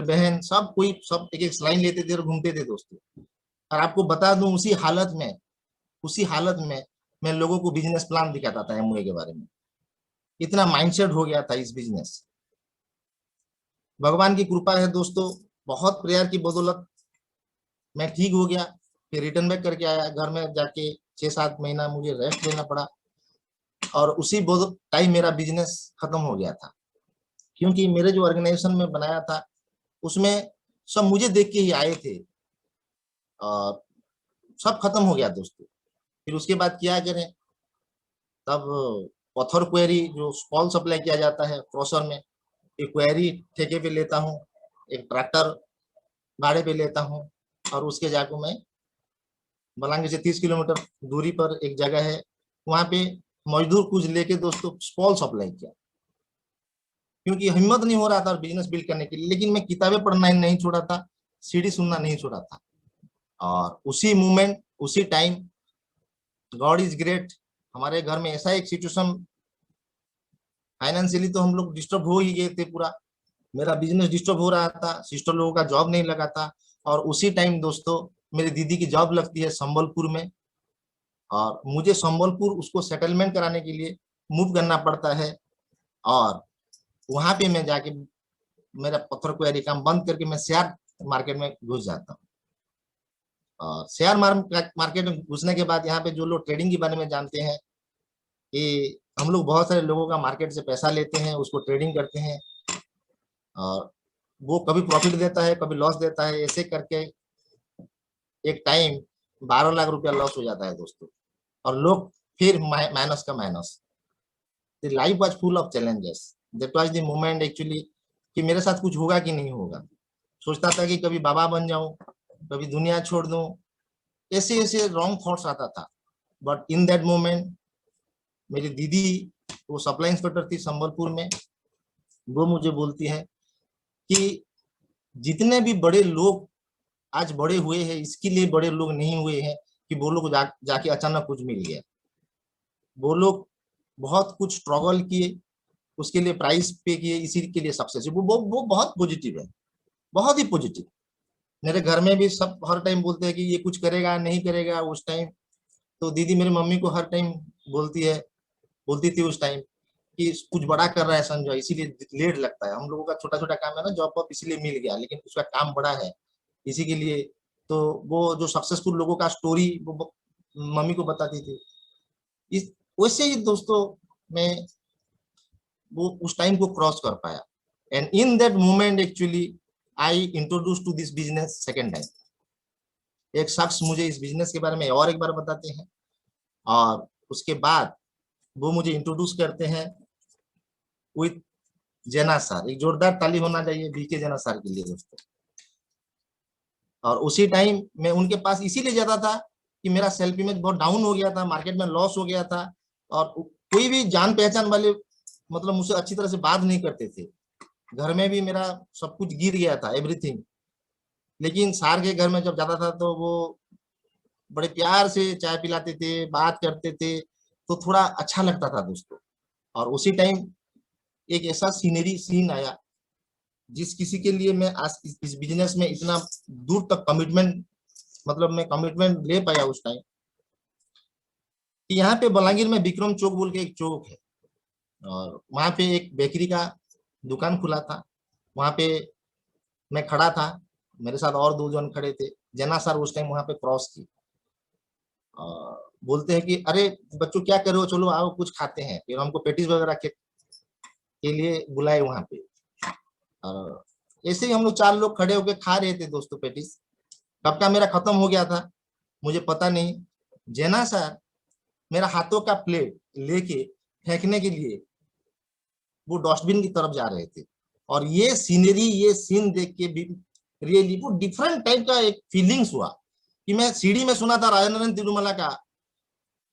बहन, सब कोई सब एक एक सलाइन लेते थे और घूमते थे दोस्तों। और आपको बता दूं उसी हालत में मैं लोगों को बिजनेस प्लान दिखाता था एमवे के बारे में। इतना माइंडसेट हो गया था इस बिजनेस। भगवान की कृपा है दोस्तों, बहुत प्रेयर की बदौलत मैं ठीक हो गया। फिर रिटर्न बैक करके आया घर में, जाके 6-7 महीना मुझे रेस्ट लेना पड़ा, और उसी टाइम मेरा बिजनेस खत्म हो गया था। क्योंकि मेरे जो ऑर्गेनाइजेशन में बनाया था उसमें सब मुझे देख के ही आए थे, और सब खत्म हो गया दोस्तों। फिर उसके बाद क्या करें, तब पत्थर क्वेरी जो स्पॉल सप्लाई किया जाता है क्रॉसर में, एक क्वेरी ठेके पे लेता हूँ, एक ट्रैक्टर भाड़े पे लेता हूँ, और उसके जाकर मैं बलांगीर से 30 किलोमीटर दूरी पर एक जगह है, वहां पे मजदूर कुछ लेके दोस्तों स्पॉल सप्लाई किया। क्योंकि हिम्मत नहीं हो रहा था बिजनेस बिल्ड करने के लिए, लेकिन मैं किताबें पढ़ना नहीं छोड़ा था, सीडी सुनना नहीं छोड़ा था। और उसी मोमेंट, उसी टाइम, गॉड इज ग्रेट, हमारे घर में ऐसा एक सिचुएशन, फाइनेंशियली तो हम लोग डिस्टर्ब हो ही गए थे पूरा, मेरा बिजनेस डिस्टर्ब हो रहा था, सिस्टर लोगों का जॉब नहीं लगा था। और उसी टाइम दोस्तों मेरी दीदी की जॉब लगती है संबलपुर में, और मुझे संबलपुर उसको सेटलमेंट कराने के लिए मूव करना पड़ता है। और वहां पे मैं जाके मेरा पत्थर क्वेरी काम बंद करके मैं शेयर मार्केट में घुस जाता हूँ। और शेयर मार्केट में घुसने के बाद यहाँ पे जो लोग ट्रेडिंग के बारे में जानते हैं, कि हम लोग बहुत सारे लोगों का मार्केट से पैसा लेते हैं, उसको ट्रेडिंग करते हैं, और वो कभी प्रॉफिट देता है, कभी लॉस देता है, ऐसे करके एक टाइम 12 लाख रुपया लॉस हो जाता है दोस्तों। और लोग फिर माइनस का minus. The life was full of challenges, that was the moment actually कि मेरे साथ कुछ होगा कि नहीं होगा। सोचता था कि कभी बाबा बन जाऊं, कभी दुनिया छोड़ दूं, ऐसे ऐसे रॉन्ग थॉट्स आता था। बट इन दैट मोमेंट मेरी दीदी, वो सप्लाई इंस्पेक्टर थी संबलपुर में, वो मुझे बोलती है कि जितने भी बड़े लोग आज बड़े हुए हैं, इसके लिए बड़े लोग नहीं हुए हैं कि वो लोग जाके अचानक कुछ मिल गया। वो लोग बहुत कुछ स्ट्रगल किए, उसके लिए प्राइस पे किए, इसी के लिए सक्सेस। वो बहुत पॉजिटिव है, बहुत ही पॉजिटिव। मेरे घर में भी सब हर टाइम बोलते हैं कि ये कुछ करेगा नहीं करेगा। उस टाइम तो दीदी मेरी मम्मी को हर टाइम बोलती थी उस टाइम कि कुछ बड़ा कर रहा है संजय, इसीलिए लेट लगता है। हम लोगों का छोटा छोटा काम है ना, जॉब वॉब इसलिए मिल गया, लेकिन उसका काम बड़ा है, इसी के लिए। तो वो जो सक्सेसफुल लोगों का स्टोरी वो मम्मी को बताती थी। इस वैसे ही दोस्तों मैं वो उस टाइम को क्रॉस कर पाया। And in that moment actually I introduce to this business second time. एक शख्स मुझे इस बिजनेस के बारे में और एक बार बताते हैं, और उसके बाद वो मुझे इंट्रोड्यूस करते हैं विथ जैना सर, एक जोरदार ताली होना चाहिए बीके जैना सर के लिए दोस्तों। और उसी टाइम मैं उनके पास इसीलिए जाता था कि मेरा सेल्फ इमेज बहुत डाउन हो गया था, मार्केट में लॉस हो गया था, और कोई भी जान पहचान वाले मतलब मुझसे अच्छी तरह से बात नहीं करते थे। घर में भी मेरा सब कुछ गिर गया था, एवरीथिंग। लेकिन सार के घर में जब जाता था तो वो बड़े प्यार से चाय पिलाते थे, बात करते थे, तो थोड़ा अच्छा लगता था दोस्तों। और उसी टाइम एक ऐसा सीन आया जिस किसी के लिए मैं आज इस बिजनेस में इतना दूर तक कमिटमेंट, मतलब मैं कमिटमेंट ले पाया उस टाइम, कि यहाँ पे बलांगीर में विक्रम चौक बोल के एक चौक है, और वहां पे एक बेकरी का दुकान खुला था। वहां पे मैं खड़ा था, मेरे साथ और 2 जन खड़े थे। जना सर उस टाइम वहां पे क्रॉस की, बोलते हैं कि अरे बच्चों क्या कर रहे हो, चलो आओ कुछ खाते हैं। फिर हमको पेटीज वगैरह के लिए बुलाए वहां पे, और ऐसे ही हम लोग 4 लोग खड़े होकर खा रहे थे दोस्तों पेटीज। कब का मेरा खत्म हो गया था मुझे पता नहीं। जेना सर मेरा हाथों का प्लेट लेके फेंकने के लिए वो डस्टबिन की तरफ जा रहे थे, और ये सीनरी, ये सीन देख के भी रियली वो डिफरेंट टाइप का एक फीलिंग्स हुआ। कि मैं सीढ़ी में सुना था राजेंद्रन तिरुमला का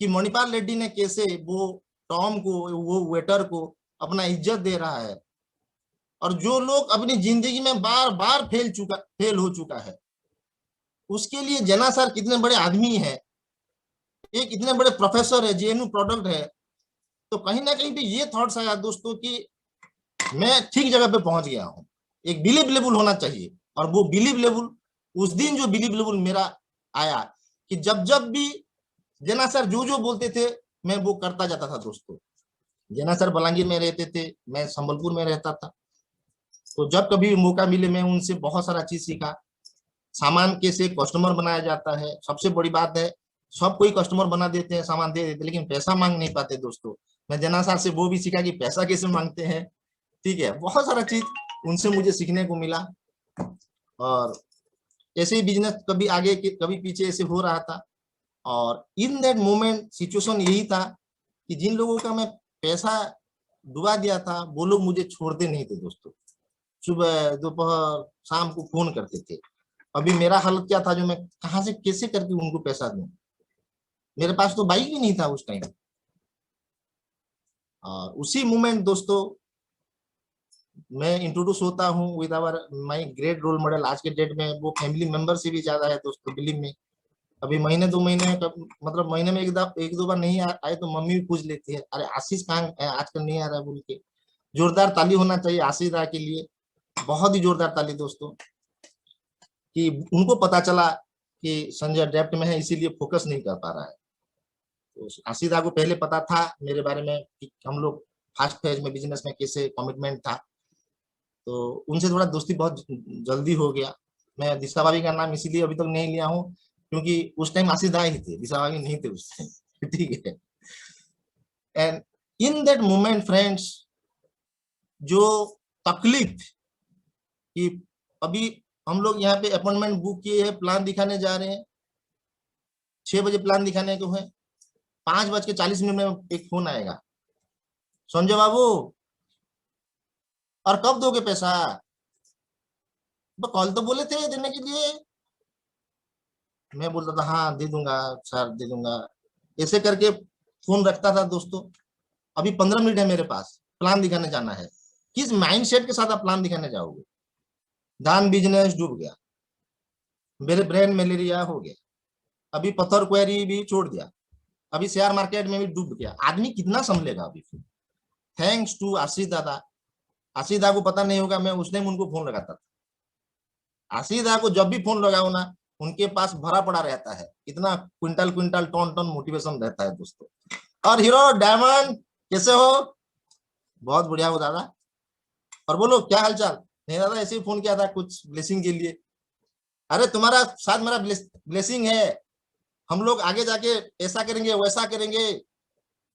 कि मणिपाल रेड्डी ने कैसे वो टॉम को, वो वेटर को अपना इज्जत दे रहा है, और जो लोग अपनी जिंदगी में बार बार फेल हो चुका है, उसके लिए जना सर कितने बड़े आदमी है, एक इतने बड़े प्रोफेसर है, जेएनयू प्रोडक्ट है। तो कहीं ना कहीं भी ये थॉट्स आया दोस्तों कि मैं ठीक जगह पे पहुंच गया हूँ। एक बिलीव लेवल होना चाहिए, और वो बिलीव लेवल उस दिन जो बिलीव लेवल मेरा आया कि जब जब भी जना सर जो जो बोलते थे मैं वो करता जाता था दोस्तों। जना सर बलांगीर में रहते थे, मैं संबलपुर में रहता था, तो जब कभी मौका मिले मैं उनसे बहुत सारा चीज सीखा। सामान कैसे कस्टमर बनाया जाता है, सबसे बड़ी बात है, सब कोई कस्टमर बना देते हैं, सामान दे देते, लेकिन पैसा मांग नहीं पाते दोस्तों। मैं जना सर से वो भी सीखा कि पैसा कैसे मांगते हैं। ठीक है, बहुत सारा चीज उनसे मुझे सीखने को मिला। और ऐसे ही बिजनेस कभी आगे कभी पीछे ऐसे हो रहा था। और इन दैट मोमेंट सिचुएशन यही था कि जिन लोगों का मैं पैसा डुबा दिया था वो लोग मुझे छोड़ते नहीं थे दोस्तों। सुबह दोपहर शाम को फोन करते थे। अभी मेरा हालत क्या था, जो मैं कहां से कैसे करके उनको पैसा दूं, मेरे पास तो बाइक भी नहीं था उस टाइम। और उसी मोमेंट दोस्तों मैं इंट्रोड्यूस होता हूँ with our my great role model. आज के डेट में वो फैमिली मेंबर से भी ज्यादा है दोस्तों, बिलीव में। अभी महीने 2 महीने मतलब महीने में एक दो बार नहीं आए तो मम्मी भी पूछ लेती है, अरे आशीष कहाँ है, आजकल नहीं आ रहा है बोल के। जोरदार ताली होना चाहिए आशीष दा के लिए, बहुत ही जोरदार ताली दोस्तों, कि उनको पता चला कि संजय डेप्ट में है इसीलिए फोकस नहीं कर पा रहा है। तो आशीष दा को पहले पता था मेरे बारे में कि हम लोग फर्स्ट फेज में बिजनेस में कैसे कमिटमेंट था, तो उनसे थोड़ा दोस्ती बहुत जल्दी हो गया। मैं दिशा भाभी का नाम इसीलिए अभी तक नहीं लिया हूँ क्योंकि उस टाइम आशीष दा ही थे, दिशा भाभी नहीं थे उस टाइम। ठीक है। And in that moment friends, जो तकलीफ कि अभी हम लोग यहाँ पे अपॉइंटमेंट बुक किए हैं, प्लान दिखाने जा रहे हैं, 6 बजे प्लान दिखाने को है, 5:40 में एक फोन आएगा, संजय बाबू और कब दोगे पैसा, तो कल तो बोले थे देने के लिए। मैं बोलता था हाँ दे दूंगा सर, दे दूंगा, ऐसे करके फोन रखता था दोस्तों। अभी 15 मिनट है मेरे पास, प्लान दिखाने जाना है। किस माइंडसेट के साथ आप प्लान दिखाने जाओगे? धान बिजनेस डूब गया, मेरे ब्रेन मलेरिया हो गया, अभी पत्थर क्वेरी भी छोड़ दिया, अभी शेयर मार्केट में भी डूब गया, आदमी कितना संभलेगा अभी? थैंक्स टू आशीष दादा। आशीष दा को पता नहीं होगा, मैं उस टाइम उनको फोन लगाता था। आशीष दा को जब भी फोन लगाओ ना, उनके पास भरा पड़ा रहता है, इतना quintal quintal ton ton motivation रहता है दोस्तों। और हीरो डायमंड कैसे हो? बहुत बढ़िया हो दादा। और बोलो क्या हालचाल? नहीं दादा ऐसे ही फोन किया था कुछ ब्लेसिंग के लिए। अरे तुम्हारा साथ मेरा ब्लेसिंग है, हम लोग आगे जाके ऐसा करेंगे वैसा करेंगे,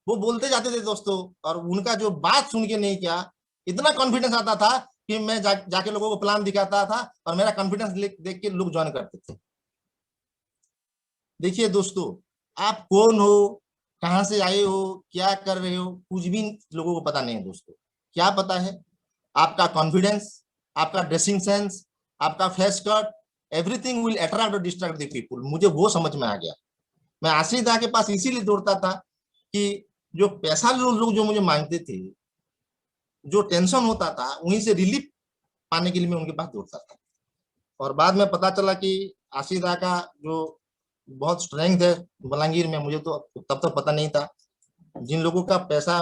वो बोलते जाते थे दोस्तों। और उनका जो बात सुन के नहीं किया, इतना कॉन्फिडेंस आता था कि मैं जाके लोगों को प्लान दिखाता था और मेरा कॉन्फिडेंस देख के लोग ज्वाइन करते थे। देखिए दोस्तों, आप कौन हो, कहां से आए हो, क्या कर रहे हो, कुछ भी लोगों को पता नहीं है दोस्तों। क्या पता है? आपका कॉन्फिडेंस, आपका ड्रेसिंग सेंस, आपका face cut, everything will attract और डिस्ट्रैक्ट द पीपल। मुझे वो समझ में आ गया। मैं आशीष दा के पास इसीलिए दौड़ता था कि जो पैसा लोग जो मुझे मांगते थे, जो टेंशन होता था, वहीं से रिलीफ पाने के लिए मैं उनके पास दौड़ता था। और बाद में पता चला कि आशीष दा का जो बहुत स्ट्रेंथ है बलांगीर में, मुझे तो तब तक पता नहीं था। जिन लोगों का पैसा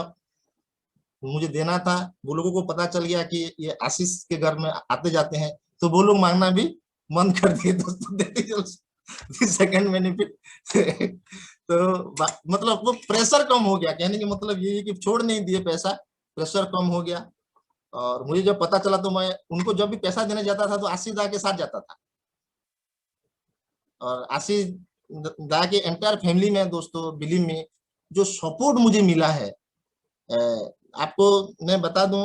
मुझे देना था, वो लोगों को पता चल गया कि ये आशीष के घर में आते जाते हैं, तो वो लोग मांगना भी बंद कर दिए दोस्तों। सेकंड बेनिफिट तो मतलब वो प्रेशर कम हो गया। कहने की मतलब ये है कि छोड़ नहीं दिए पैसा, प्रेशर कम हो गया। और मुझे जब पता चला तो मैं उनको जब भी पैसा देने जाता था तो आशीष दा के साथ जाता था। और आशीष दा के एंटायर फैमिली में दोस्तों, बिलीव में जो सपोर्ट मुझे मिला है, आपको मैं बता दूं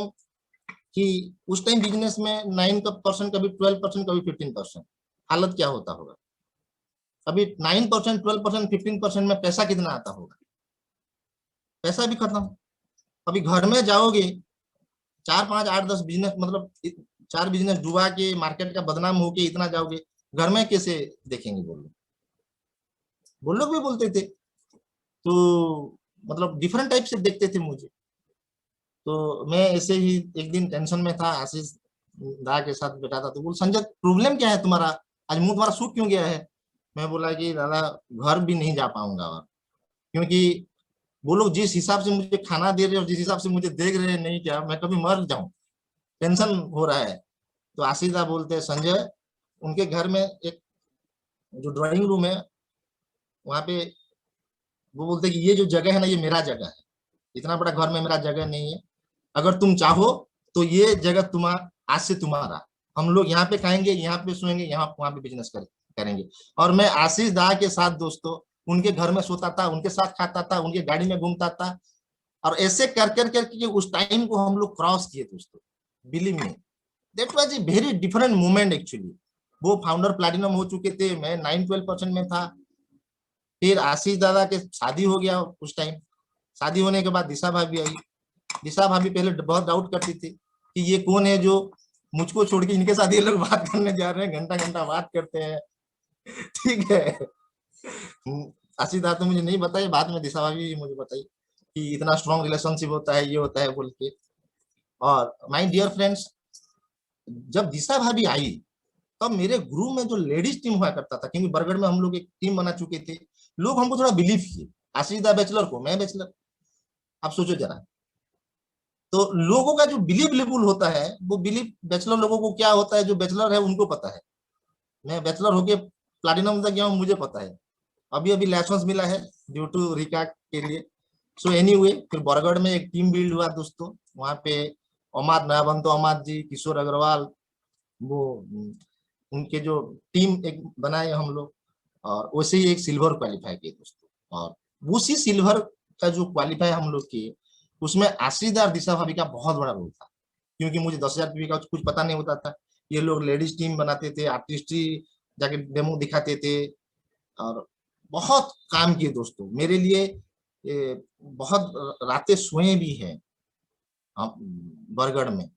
कि उस टाइम बिजनेस में 9%, कभी 12%, कभी 15%। हालत क्या होता होगा? अभी 9%, 12%, 15% में पैसा कितना आता होगा? पैसा भी खत्म। अभी घर में जाओगे 4, 5, 8, 10 बिजनेस, मतलब 4 बिजनेस डुबा के मार्केट का बदनाम होके इतना जाओगे, घर में कैसे देखेंगे? वो लोग भी बोलते थे, तो मतलब डिफरेंट टाइप से देखते थे मुझे। तो मैं ऐसे ही एक दिन टेंशन में था, आशीष दा के साथ बैठा था, तो बोल संजय प्रॉब्लम क्या है तुम्हारा, आज मुंह तुम्हारा सूख क्यों गया है? मैं बोला कि दादा घर भी नहीं जा पाऊंगा, और क्योंकि वो लोग जिस हिसाब से मुझे खाना दे रहे और जिस हिसाब से मुझे देख रहे हैं, नहीं क्या मैं कभी मर जाऊं, टेंशन हो रहा है। तो आशीष दा बोलते हैं संजय, उनके घर में एक जो ड्राइंग रूम है वहां पे, वो बोलते हैं कि ये जो जगह है ना, ये मेरा जगह है, इतना बड़ा घर में मेरा जगह नहीं है, अगर तुम चाहो तो ये जगह तुम्हारा, आज से तुम्हारा, हम लोग यहाँ पे खाएंगे, यहाँ पे सोएंगे, यहाँ वहां पे बिजनेस करेंगे। और मैं आशीष दा के साथ दोस्तों उनके घर में सोता था, उनके साथ खाता था, उनके गाड़ी में घूमता था, और ऐसे कर कर करके उस टाइम को हम लोग क्रॉस किए दोस्तों। Believe me, that was a very different moment actually. वो फाउंडर प्लैटिनम हो चुके थे, मैं 9-12% में था। फिर आशीष दादा के शादी हो गया उस टाइम। शादी होने के बाद दिशा भाभी आई। दिशा भाभी पहले बहुत डाउट करती थी कि ये कौन है जो मुझको छोड़ के इनके साथ ये लोग बात करने जा रहे हैं, घंटा घंटा बात करते हैं। ठीक है, आशीष दादा तो मुझे नहीं बताई, बाद में दिशा भाभी मुझे बताई कि इतना स्ट्रॉन्ग रिलेशनशिप होता है, ये होता है बोल के। और माय डियर फ्रेंड्स, जब दिशा भाभी आई तब मेरे ग्रुप में जो लेडीज टीम हुआ करता था, क्योंकि बरगढ़ में हम लोग एक टीम बना चुके थे, लोग हमको थोड़ा बिलीव किए। आशीष दा बैचलर को, मैं बैचलर, आप सोचो जरा। तो लोगों का जो बिलीव लेवल होता है, वो बिलीव बैचलर लोगों को क्या होता है, जो बैचलर है उनको पता है। मैं बैचलर होके प्लैटिनम तक गया हूँ, मुझे पता है। अभी अभी लाइसेंस मिला है ड्यू टू रिका के लिए। सो एनीवे, फिर बरगढ़ में एक टीम बिल्ड हुआ दोस्तों। वहां पे अमाद नयाबंतो, अमाद जी, किशोर अग्रवाल, वो उनके जो टीम एक बनाए हम लोग, और वैसे ही एक सिल्वर क्वालिफाई किए दोस्तों। और उसी सिल्वर का जो क्वालिफाई हम लोग किए, उसमें आशीष दा और दिशा भाभी का बहुत बड़ा रोल था, क्योंकि मुझे 10,000 रुपये का कुछ पता नहीं होता था। ये लोग लेडीज टीम बनाते थे, आर्टिस्ट्री जाके डेमो दिखाते थे, और बहुत काम किए दोस्तों मेरे लिए। बहुत रातें सोए भी हैं बरगढ़ में।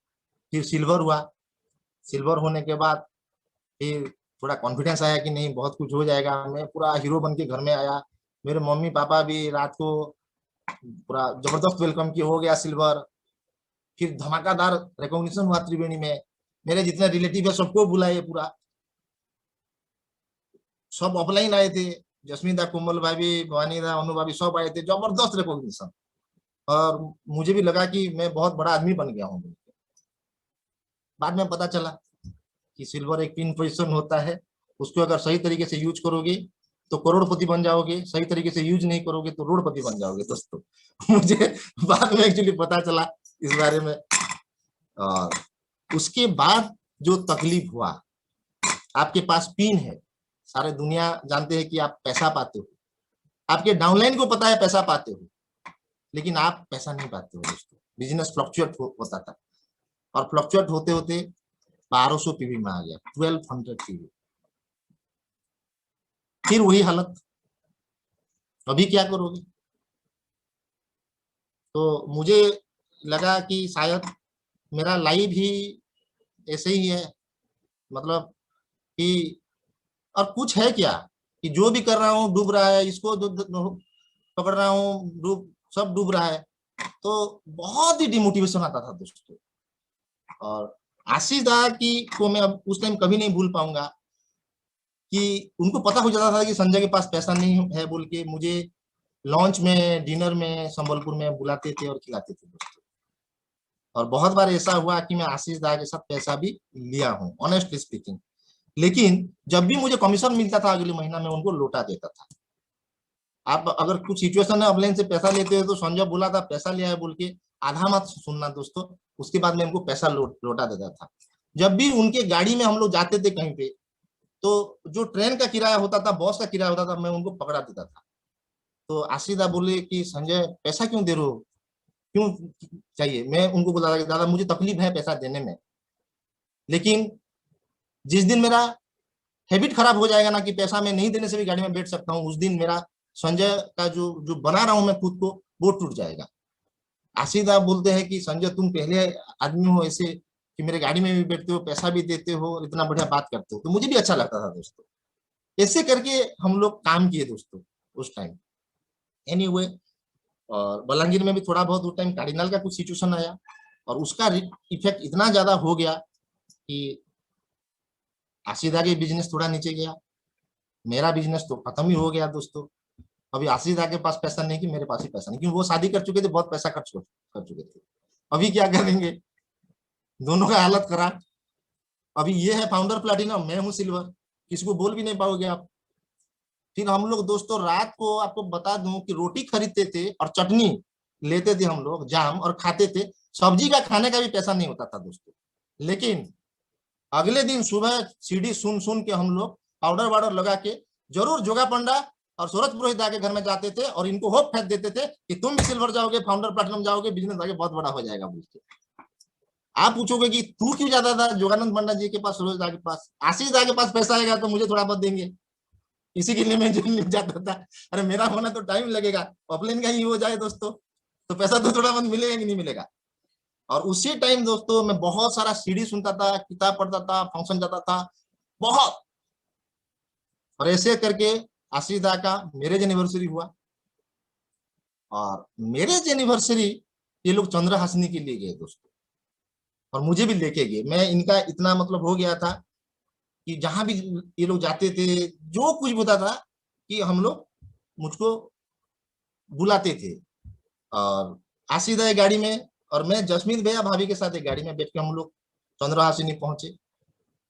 फिर सिल्वर हुआ, सिल्वर होने के बाद फिर थोड़ा कॉन्फिडेंस आया कि नहीं बहुत कुछ हो जाएगा, मैं पूरा हीरो बन के घर में आया। मेरे मम्मी पापा भी रात को पूरा जबरदस्त वेलकम किया, हो गया सिल्वर। फिर धमाकादार रिकॉग्निशन हुआ त्रिवेणी में, मेरे जितने रिलेटिव है सबको बुलाए, पूरा सब ऑफलाइन आए थे, जस्मीन दा, कोमल भाभी, भवानी दा, अनु भाभी, सब आए थे, जबरदस्त रिकॉग्निशन। और मुझे भी लगा कि मैं बहुत बड़ा आदमी बन गया हूँ। बाद में पता चला कि सिल्वर एक पिन पोजीशन होता है, उसको अगर सही तरीके से यूज करोगे तो करोड़पति बन जाओगे, सही तरीके से यूज नहीं करोगे तो रोडपति बन जाओगे दोस्तों। मुझे बाद में एक्चुअली पता चला इस बारे में। और उसके बाद जो तकलीफ हुआ, आपके पास पिन है, सारे दुनिया जानते हैं कि आप पैसा पाते हो, आपके डाउनलाइन को पता है पैसा पाते हो, लेकिन आप पैसा नहीं पाते हो दोस्तों। बिजनेस फ्लक्चुएट होता था, और फ्लक्चुएट होते होते 1200 पीवी में आ गया, 1200 पीवी। फिर वही हालत, अभी क्या करोगे? तो मुझे लगा कि शायद मेरा लाइफ ही ऐसे ही है, मतलब कि और कुछ है क्या कि जो भी कर रहा हूँ डूब रहा है, इसको पकड़ रहा हूँ डूब, सब डूब रहा है। तो बहुत ही डिमोटिवेशन आता था दोस्तों। और आशीष दा की को मैं अब उस टाइम कभी नहीं भूल पाऊंगा कि उनको पता हो जाता था कि संजय के पास पैसा नहीं है बोल के मुझे लॉन्च में, डिनर में संबलपुर में बुलाते थे और खिलाते थे दोस्तों। और बहुत बार ऐसा हुआ कि मैं आशीष दा के साथ पैसा भी लिया हूँ, ऑनेस्टली स्पीकिंग। लेकिन जब भी मुझे कमीशन मिलता था अगले महीना में उनको लौटा देता था। आप अगर कुछ सिचुएशन है ऑफलाइन से पैसा लेते हो तो संजय बोला था पैसा लिया है बोल के आधा मत सुनना दोस्तों, उसके बाद में उनको पैसा लौटा देता था। जब भी उनके गाड़ी में हम लोग जाते थे कहीं पे, तो जो ट्रेन का किराया होता था, बस का किराया होता था, मैं उनको पकड़ा देता था। तो आशीष दा बोले कि संजय पैसा क्यों दे रहे हो, क्यों चाहिए? मैं उनको बोला कि दादा मुझे तकलीफ है पैसा देने में, लेकिन जिस दिन मेरा हैबिट खराब हो जाएगा ना कि पैसा मैं नहीं देने से भी गाड़ी में बैठ सकता हूँ, उस दिन मेरा संजय का जो बना रहा हूं मैं खुद को, वो टूट जाएगा। आशीष दा बोलते हैं कि संजय तुम पहले आदमी हो ऐसे कि मेरे गाड़ी में भी बैठते हो, पैसा भी देते हो, इतना बढ़िया बात करते हो। तो मुझे भी अच्छा लगता था दोस्तों। ऐसे करके हम लोग काम किए दोस्तों उस टाइम। एनीवे, और बलांगीर में भी थोड़ा बहुत उस टाइम कार्डिनल का कुछ सिचुएशन आया और उसका इफेक्ट इतना ज्यादा हो गया कि आशीष दा के बिजनेस थोड़ा नीचे गया, मेरा बिजनेस तो खत्म ही हो गया दोस्तों। अभी आशीष दा के पास पैसा नहीं कि मेरे पास ही पैसा नहीं, क्योंकि वो शादी कर चुके थे, बहुत पैसा खर्च कर चुके थे। अभी क्या करेंगे, दोनों का हालत खराब। अभी ये है फाउंडर प्लैटिनम, मैं हूँ सिल्वर, किसी को बोल भी नहीं पाओगे आप। फिर हम लोग दोस्तों रात को आपको बता दूं कि रोटी खरीदते थे और चटनी लेते थे हम लोग, जाम, और खाते थे। सब्जी का खाने का भी पैसा नहीं होता था दोस्तों। लेकिन अगले दिन सुबह सीढ़ी सुन सुन के हम लोग पाउडर वाउडर लगा के जरूर जोगा पंडा और सूरज पुरोहित के घर में जाते थे और इनको होप फेंक देते थे कि तुम भी सिल्वर जाओगे, फाउंडर प्लैटिनम जाओगे, बिजनेस आगे बहुत बड़ा हो जाएगा बोल के। आप पूछोगे कि तू क्यों जाता था जोगानंद पंडा जी के पास, सूरज दा के पास? आशीष दा के पास पैसा आएगा तो मुझे थोड़ा बहुत देंगे, इसी के लिए मैं जेल जाता था। अरे मेरा होना तो टाइम लगेगा, ऑफलाइन का ही हो जाए दोस्तों तो पैसा तो थोड़ा बहुत मिलेगा कि नहीं मिलेगा। और उसी टाइम दोस्तों मैं बहुत सारा सीडी सुनता था, किताब पढ़ता था, फंक्शन जाता था बहुत। और ऐसे करके आशीष दा का मैरिज एनिवर्सरी हुआ और मैरिज एनिवर्सरी ये लोग चंद्रहासिनी के लिए गए दोस्तों और मुझे भी लेके गए। मैं इनका इतना मतलब हो गया था कि जहां भी ये लोग जाते थे, जो कुछ होता था कि हम लोग मुझको बुलाते थे। और आशीष दा गाड़ी में और मैं जसमीत भैया भाभी के साथ एक गाड़ी में बैठ के हम लोग चंद्रहासिनी पहुंचे।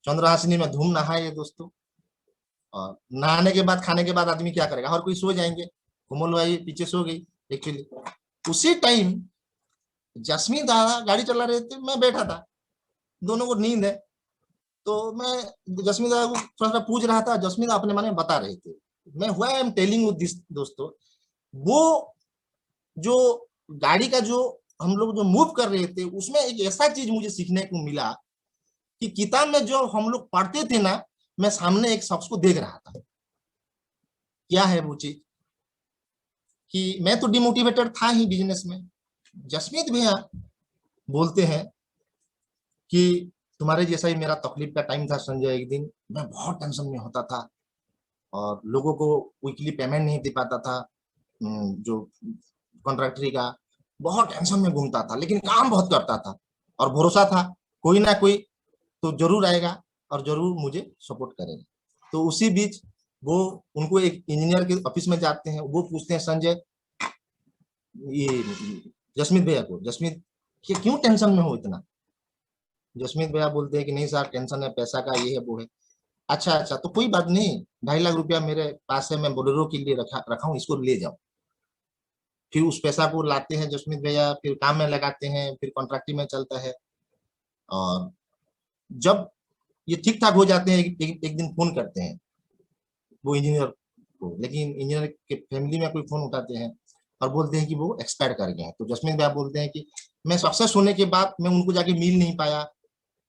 चंद्रहासिनी में धूम नहाए दोस्तों। और नहाने के बाद, खाने के बाद आदमी क्या करेगा, हर कोई सो जाएंगे। कोमल भाई पीछे सो गई एक्चुअली। उसी टाइम जसमीत दा गाड़ी चला रहे थे, मैं बैठा था, दोनों को नींद है। तो मैं जसमीत दा को थोड़ा सा पूछ रहा था, जसमीत दा अपने मन में बता रहे थे। मैं हुआ I am telling you this दोस्तों, वो जो गाड़ी का जो हम लोग जो मूव कर रहे थे उसमें एक ऐसा चीज मुझे सीखने को मिला कि किताब में जो हम लोग पढ़ते थे ना, मैं सामने एक शख्स को देख रहा था। क्या है वो चीज कि मैं तो डिमोटिवेटेड था ही बिजनेस में। जसमीत भैया बोलते हैं कि तुम्हारे जैसा ही मेरा तकलीफ का टाइम था संजय। एक दिन मैं बहुत टेंशन में होता था और लोगों को वीकली पेमेंट नहीं दे पाता था, जो कॉन्ट्रैक्टरी का, बहुत टेंशन में घूमता था, लेकिन काम बहुत करता था और भरोसा था कोई ना कोई तो जरूर आएगा और जरूर मुझे सपोर्ट करेगा। तो उसी बीच वो उनको एक इंजीनियर के ऑफिस में जाते हैं, वो पूछते हैं संजय ये जसमीत भैया को, जसमीत क्यों टेंशन में हो इतना? जसमीत भैया बोलते हैं कि नहीं सर टेंशन है, पैसा का ये है वो है। अच्छा अच्छा, तो कोई बात नहीं, 2.5 लाख रुपया मेरे पास है, मैं बोलेरो के लिए रखा हूँ, इसको ले जाओ। फिर उस पैसा को लाते हैं जसमीत भैया, फिर काम में लगाते हैं, फिर कॉन्ट्रैक्टिंग में चलता है। और जब ये ठीक ठाक हो जाते हैं, एक दिन फोन करते हैं वो इंजीनियर को, लेकिन इंजीनियर के फैमिली में कोई फोन उठाते हैं और बोलते हैं कि वो एक्सपायर कर गए हैं। तो जसमीत भैया बोलते हैं कि मैं सक्सेस होने के बाद मैं उनको जाके मिल नहीं पाया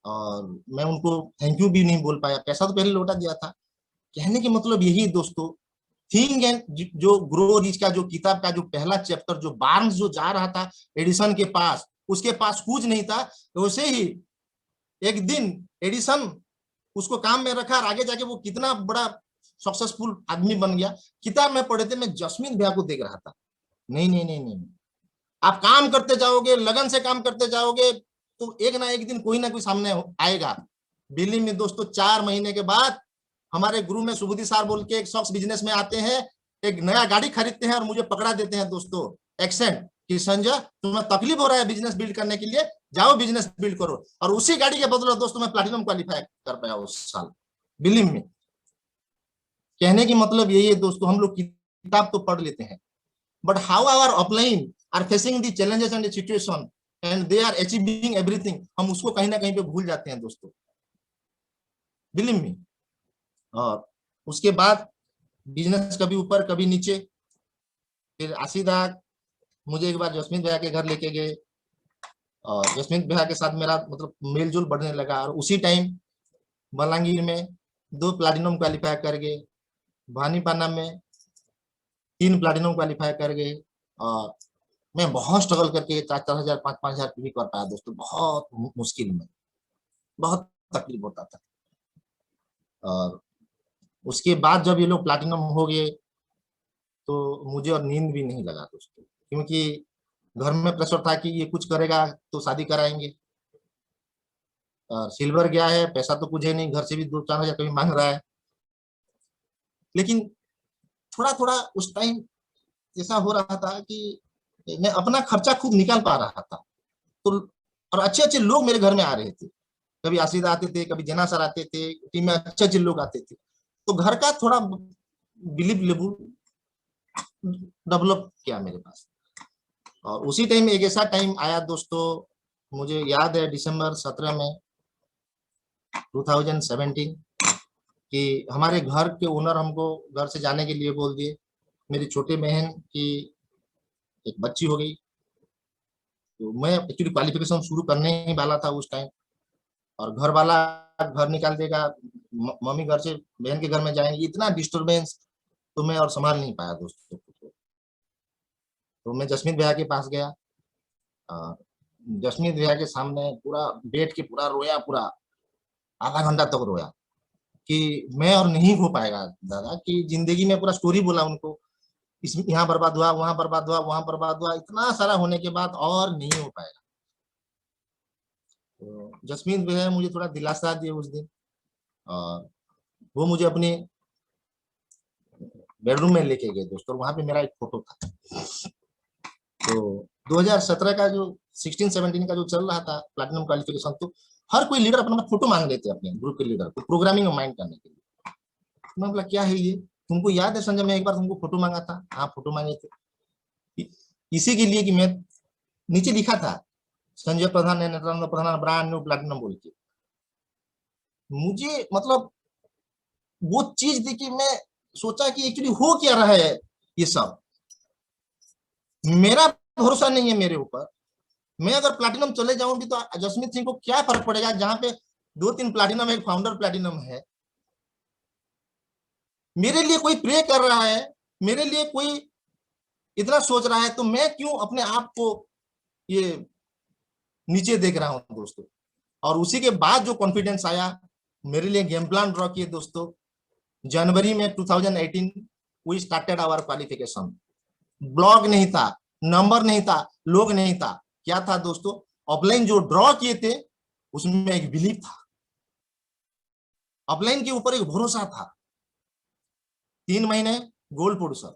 और मैं उनको थैंक यू भी नहीं बोल पाया, पैसा तो पहले लौटा दिया था। कहने के मतलब यही दोस्तों, थिंग एंड जो ग्रो रिच का जो किताब का जो पहला चैप्टर, जो बार्न्स जो जा रहा था एडिसन के पास, उसके पास कुछ नहीं था, वैसे ही एक दिन एडिसन उसको काम में रखा और आगे जाके वो कितना बड़ा सक्सेसफुल आदमी बन गया। किताब में पढ़े थे, मैं जस्मीत भैया को देख रहा था, नहीं नहीं नहीं नहीं, आप काम करते जाओगे, लगन से काम करते जाओगे तो एक ना एक दिन कोई ना कोई सामने आएगा। बिल्डिंग में दोस्तों 4 महीने के बाद हमारे गुरु में सुबुद्धि सार बोल के एक शख्स बिजनेस में आते हैं, एक नया गाड़ी खरीदते हैं और मुझे पकड़ा देते हैं दोस्तों एक्सेंट कि संजय तुम्हें तकलीफ हो रहा है बिजनेस बिल्ड करने के लिए, जाओ बिजनेस बिल्ड करो। और उसी गाड़ी के बदले दोस्तों मैं प्लैटिनम क्वालिफाई कर पाया उस साल बिलिंग में। कहने की मतलब यही है दोस्तों, हम लोग किताब तो पढ़ लेते हैं, but how our upline are facing the challenges and the situation and they are achieving everything, हम उसको कहीं ना कहीं पे भूल जाते हैं दोस्तों, बिलीव मी। और उसके बाद बिजनेस कभी ऊपर कभी नीचे। फिर आशीदा मुझे एक बार जस्मीत भैया के घर लेके गए और जस्मीत भैया के साथ मेरा मतलब मेलजोल बढ़ने लगा। और उसी टाइम बलांगीर में 2 प्लैटिनम क्वालिफाई कर गए, भानीपाना में 3 प्लैटिनम क्वालिफाई कर गए। और मैं बहुत स्ट्रगल करके 4,000 5,000 भी कर पाया दोस्तों, बहुत मुश्किल में, बहुत तकलीफ होता था। और उसके बाद जब ये लोग प्लैटिनम हो गए तो मुझे और नींद भी नहीं लगा दोस्तों, क्योंकि घर में प्रेशर था कि ये कुछ करेगा तो शादी कराएंगे, और सिल्वर गया है, पैसा तो कुछ है नहीं, घर से भी 2-4 हजार कभी मांग रहा है। लेकिन थोड़ा थोड़ा उस टाइम ऐसा हो रहा था कि मैं अपना खर्चा खुद निकाल पा रहा था। तो और अच्छे अच्छे लोग मेरे घर में आ रहे थे, कभी आशीदा आते थे, कभी जना सर आते थे, टीम में अच्छे अच्छे लोग आते थे। तो घर का थोड़ा बिलीव लेवल डेवलप किया मेरे पास। और उसी टाइम एक ऐसा टाइम आया दोस्तों, मुझे याद है दिसंबर 17 में 2017 कि हमारे घर के ओनर हमको घर से जाने के लिए बोल दिए। मेरी छोटी बहन की एक बच्ची हो गई, तो मैं एक्चुअली क्वालिफिकेशन शुरू करने ही वाला था उस टाइम। और घर वाला घर निकाल देगा, मम्मी घर से बहन के घर में जाएंगे, इतना डिस्टरबेंस तो मैं और संभाल नहीं पाया दोस्तों। तो मैं जस्मीत भैया के पास गया, जस्मीत भैया के सामने पूरा बैठ के पूरा रोया, पूरा आधा घंटा तक रोया कि मैं और नहीं हो पाएगा दादा, कि जिंदगी में पूरा स्टोरी बोला उनको, इसमें यहाँ बर्बाद हुआ, वहां बर्बाद हुआ, वहां बर्बाद हुआ, इतना सारा होने के बाद और नहीं हो पाएगा। तो जस्मीत भैया मुझे थोड़ा दिलासा दिए उस दिन, और वो मुझे अपने बेडरूम में लेके गए दोस्तों। वहां पे मेरा एक फोटो था। तो 2017 का जो 16-17 का जो चल रहा था प्लैटिनम क्वालिफिकेशन, तो हर कोई लीडर अपना फोटो मांग लेते अपने ग्रुप के लीडर को प्रोग्रामिंग में माइंड करने के लिए। मैं बोला क्या है ये, तुमको याद है संजय मैं एक बार तुमको फोटो मांगा था? हाँ फोटो मांगे थे, इसी के लिए कि मैं नीचे लिखा था संजय प्रधान ने प्रधान ब्रांड न्यू प्लैटिनम बोल के। मुझे मतलब वो चीज देखी, मैं सोचा कि एक्चुअली हो क्या रहा है ये सब, मेरा भरोसा नहीं है मेरे ऊपर। मैं अगर प्लैटिनम चले जाऊंगी तो जसमीत सिंह को क्या फर्क पड़ेगा, जहां पे 2-3 प्लैटिनम, एक फाउंडर प्लैटिनम है। मेरे लिए कोई प्रे कर रहा है, मेरे लिए कोई इतना सोच रहा है, तो मैं क्यों अपने आप को ये नीचे देख रहा हूं दोस्तों। और उसी के बाद जो कॉन्फिडेंस आया, मेरे लिए गेम प्लान ड्रॉ किए दोस्तों। जनवरी में 2018 we started our qualification. Blog नहीं था, नंबर नहीं था, लोग नहीं था, क्या था दोस्तों, ऑफलाइन जो ड्रॉ किए थे उसमें एक बिलीव था, ऑफलाइन के ऊपर एक भरोसा था। 3 महीने गोल्ड प्रोड्यूसर,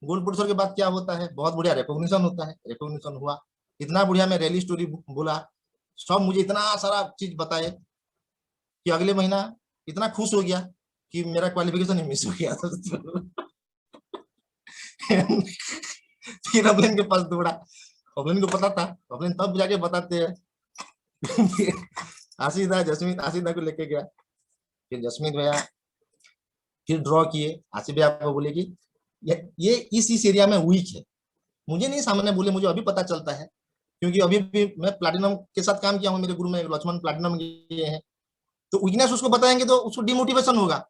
गोल्ड प्रोड्यूसर के बाद क्या होता है, बहुत बढ़िया रिकॉग्निशन होता है। रिकॉग्निशन हुआ, इतना बढ़िया, मैं रैली स्टोरी बोला, सब मुझे इतना सारा चीज बताए कि अगले महीना इतना खुश हो गया कि मेरा क्वालिफिकेशन ही मिस हो गया। फिर ऑफलाइन के पास दौड़ा, ऑफलाइन को पता था, ऑफलाइन तब जाके बताते हैं। आशीदा जस्मीत, आशीदा को लेके गया, फिर जस्मीत भैया फिर ड्रॉ किए। आसिफ भैया को बोले कि ये इस एरिया में वीक है। मुझे नहीं सामने बोले, मुझे अभी पता चलता है, क्योंकि अभी भी मैं प्लैटिनम के साथ काम किया हूँ, मेरे गुरु में लक्ष्मण प्लैटिनम ये है। तो वीकनेस उसको बताएंगे तो उसको डिमोटिवेशन होगा,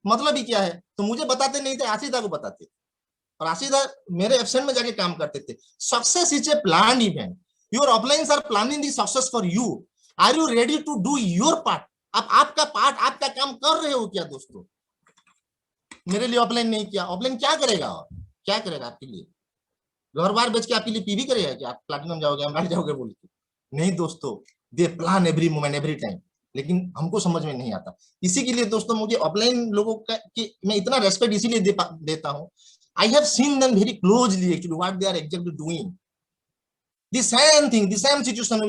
मतलब ही क्या है। तो मुझे बताते नहीं थे, आशीदा को बताते, और आशीदा मेरे एब्सेंट में जाके काम करते थे। Success is a plan event, your uplines are planning the success for you. Are you ready to do your part? आप आपका पार्ट, आपका काम कर रहे हो क्या दोस्तों? मेरे लिए ऑफलाइन नहीं किया, ऑफलाइन क्या करेगा? और क्या करेगा आपके लिए? घर बार बेच के आपके लिए पीवी करेगा कि आप प्लैटिनम जाओगे, एमराल्ड जाओगे बोल के? नहीं दोस्तों, दे plan every moment every time, लेकिन हमको समझ में नहीं आता। इसी के लिए दोस्तों मुझे ऑफलाइन लोगों का कि मैं इतना रेस्पेक्ट इसीलिए देता हूं। I have seen them very closely actually what they are exactly doing the same thing, the same situation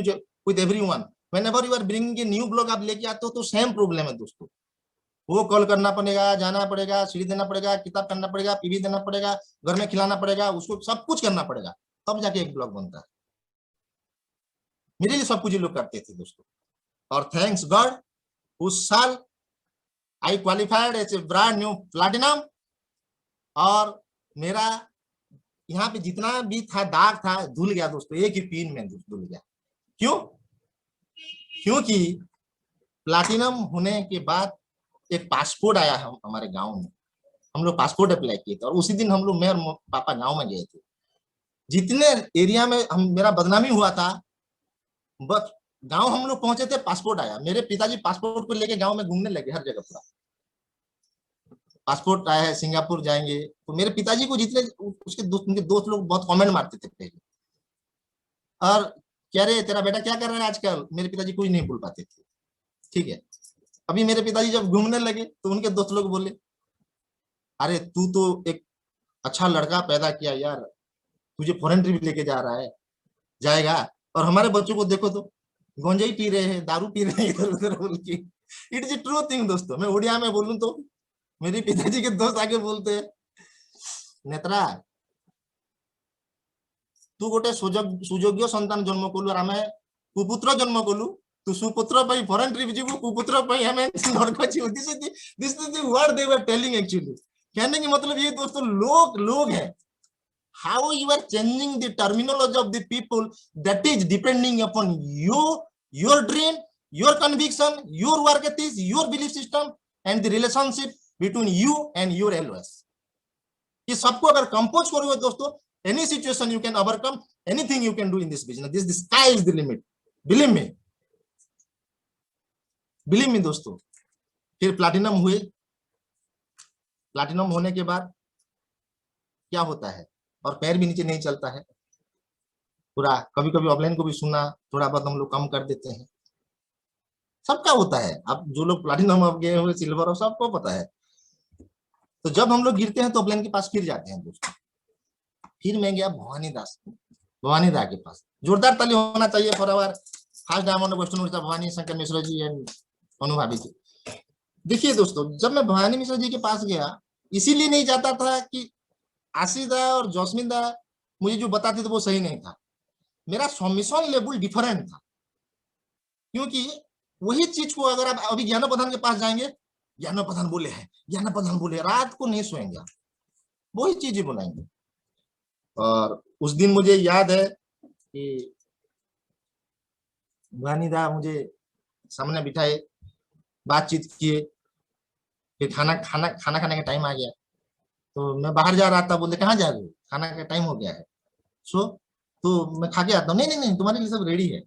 with everyone. Whenever you are bringing a new blog आप लेके आते हो तो सेम प्रॉब्लम है दोस्तों। वो कॉल करना पड़ेगा, जाना पड़ेगा, सीढ़ी देना पड़ेगा, किताब करना पड़ेगा, पीवी देना पड़ेगा, घर में खिलाना पड़ेगा, उसको सब कुछ करना पड़ेगा, तब जाके एक ब्लॉग बनता है। मेरे लिए सब कुछ ये लोग करते थे दोस्तों, और थैंक्स गॉड उस साल I qualified as a brand new platinum, और मेरा यहाँ पे जितना भी था दाग था धुल गया दोस्तों, एक ही पिन में धुल गया। क्यों? क्योंकि प्लैटिनम होने के बाद एक पासपोर्ट आया है हमारे गांव में, हम लोग पासपोर्ट अप्लाई किए थे, और उसी दिन हम लोग, मैं और पापा गांव में गए थे। जितने एरिया में मेरा बदनामी हुआ था, बस गांव हम लोग पहुंचे थे, पासपोर्ट आया। मेरे पिताजी पासपोर्ट को लेके गांव में घूमने लगे हर जगह पूरा। पासपोर्ट आया है, सिंगापुर जाएंगे, तो मेरे पिताजी को जितने उसके उनके दोस्त लोग बहुत कमेंट मारते थे पहले, और क्या रे तेरा बेटा क्या कर रहा है आजकल? मेरे पिताजी कुछ नहीं बोल पाते थे, ठीक है। अभी मेरे पिताजी जब घूमने लगे तो उनके दोस्त लोग बोले, अरे तू तो एक अच्छा लड़का पैदा किया यार, तुझे फॉरेन ट्रिप लेके जा रहा है, जाएगा। और हमारे बच्चों को देखो तो गंजाई पी रहे हैं, दारू पी रहे हैं इधर उधर बोल के। इट इज ट्रू थिंग दोस्तों। मैं उड़िया में बोलूं तो मेरे पिताजी के दोस्त आगे बोलते हैं, नेत्रा तू गोटे सुयोग्य संतान जन्म कलु, और आमे कुपुत्र जन्म कलु, तू सुपुत्र पे फॉरेन ट्रिप जीवु, कुपुत्र पे हमें नरक जीवु। This is the word they were telling actually. कहने की मतलब ये दोस्तों, लोग हैं। How you are changing the terminology of the people, that is depending upon you, your dream, your conviction, your work ethics, your belief system and the relationship between you and your LOS. ये सबको अगर compose करोगे दोस्तों, any situation you can overcome, anything you can do in this business. The sky is the limit. Believe me दोस्तों। फिर platinum हुए। Platinum होने के बाद क्या होता है, और पैर भी नीचे नहीं चलता है पूरा। कभी कभी ऑफलाइन को भी सुना, थोड़ा बहुत हम लोग कम कर देते हैं, सबका होता है। अब जो लोग प्लैटिनम अब गए हुए, सिल्वर, और सबको पता है। तो जब हम लोग गिरते हैं तो ऑफलाइन के पास फिर जाते हैं दोस्तों। फिर मैं गया भवानी दा के पास। जोरदार ताली होना चाहिए for our first diamond western Orissa Bhawani Shankar Mishra ji and Anubhabhi ji. देखिए दोस्तों, जब मैं भवानी मिश्रा जी के पास गया, इसीलिए नहीं जाता था कि आशीष दा और जॉस्मिन दा मुझे जो बताते थे वो सही नहीं था। मेरा सबमिशन लेवल डिफरेंट था, क्योंकि वही चीज को अगर आप अभी ज्ञान प्रधान के पास जाएंगे, ज्ञान प्रधान बोले हैं, ज्ञान प्रधान बोले, रात को नहीं सोएंगे, वही चीजें बुलाएंगे। और उस दिन मुझे याद है कि भवानीदा मुझे सामने बिठाए, बातचीत किए, फिर खाना खाने का टाइम आ गया, तो मैं बाहर जा रहा था। बोले कहाँ जा रहे हो? खाना का टाइम हो गया है, सो तो मैं खा के आता हूँ। नहीं, तुम्हारे लिए सब रेडी है।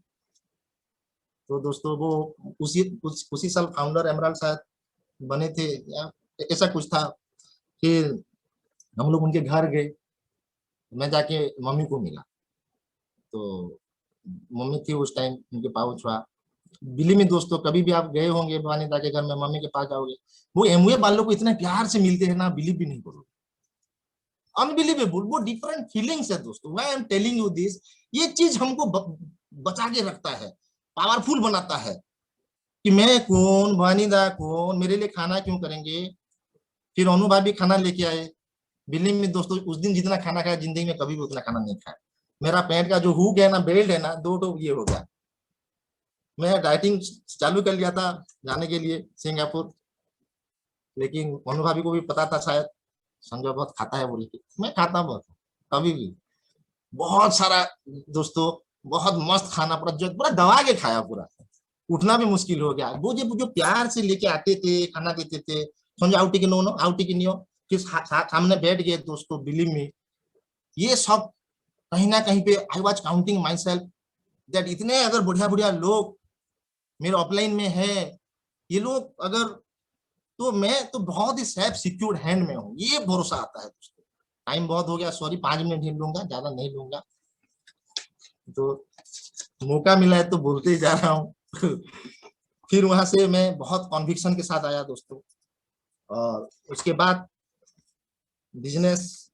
तो दोस्तों वो उसी साल फाउंडर एमराल्ड शायद बने थे, ऐसा कुछ था। फिर हम लोग उनके घर गए, मैं जाके मम्मी को मिला, तो मम्मी थी उस टाइम, उनके पाउच हुआ। बिली में दोस्तों, कभी भी आप गए होंगे भवानी दा के घर में, मम्मी के पास जाओगे, वो एमवे वालों को इतने प्यार से मिलते हैं ना, बिलीव भी नहीं करोगे, अनबिलीवेबल। वो डिफरेंट फीलिंग्स है दोस्तों। Why I am telling you this, ये चीज हमको बचा के रखता है, पावरफुल बनाता है कि मैं कौन, भवानी दा कौन, मेरे लिए खाना क्यों करेंगे। फिर अनु भाभी खाना लेके आए। बिल्ली में दोस्तों, उस दिन जितना खाना खाया जिंदगी में कभी भी उतना खाना नहीं खाया। मेरा पैंट का जो हुक है ना, बेल्ट है ना, 2 ये हो गया। मैं डाइटिंग चालू कर लिया था जाने के लिए सिंगापुर, लेकिन अनु भाभी को भी पता था शायद, संजय बहुत खाता है बोल के। मैं खाता बहुत, कभी भी बहुत सारा दोस्तों, बहुत मस्त खाना, पूरा दबा के खाया, पूरा उठना भी मुश्किल हो गया। वो जो प्यार से लेके आते थे, खाना देते थे, संजय आउटी के नो आउटी की नियो, फिर सामने बैठ गए दोस्तों। बिलीव में ये सब कहीं ना कहीं पे I was counting my self that इतने अगर बढ़िया बढ़िया लोग मेरे ऑफलाइन में है, ये लोग अगर, तो मैं तो बहुत ही सेफ सिक्योर्ड हैंड में हूँ, ये भरोसा आता है दोस्तों। टाइम बहुत हो गया, सॉरी, 5 मिनट ही लूंगा, ज्यादा नहीं लूंगा, तो मौका मिला है तो बोलते ही जा रहा हूँ। फिर वहां से मैं बहुत कॉन्विक्शन के साथ आया दोस्तों, और उसके बाद बिजनेस,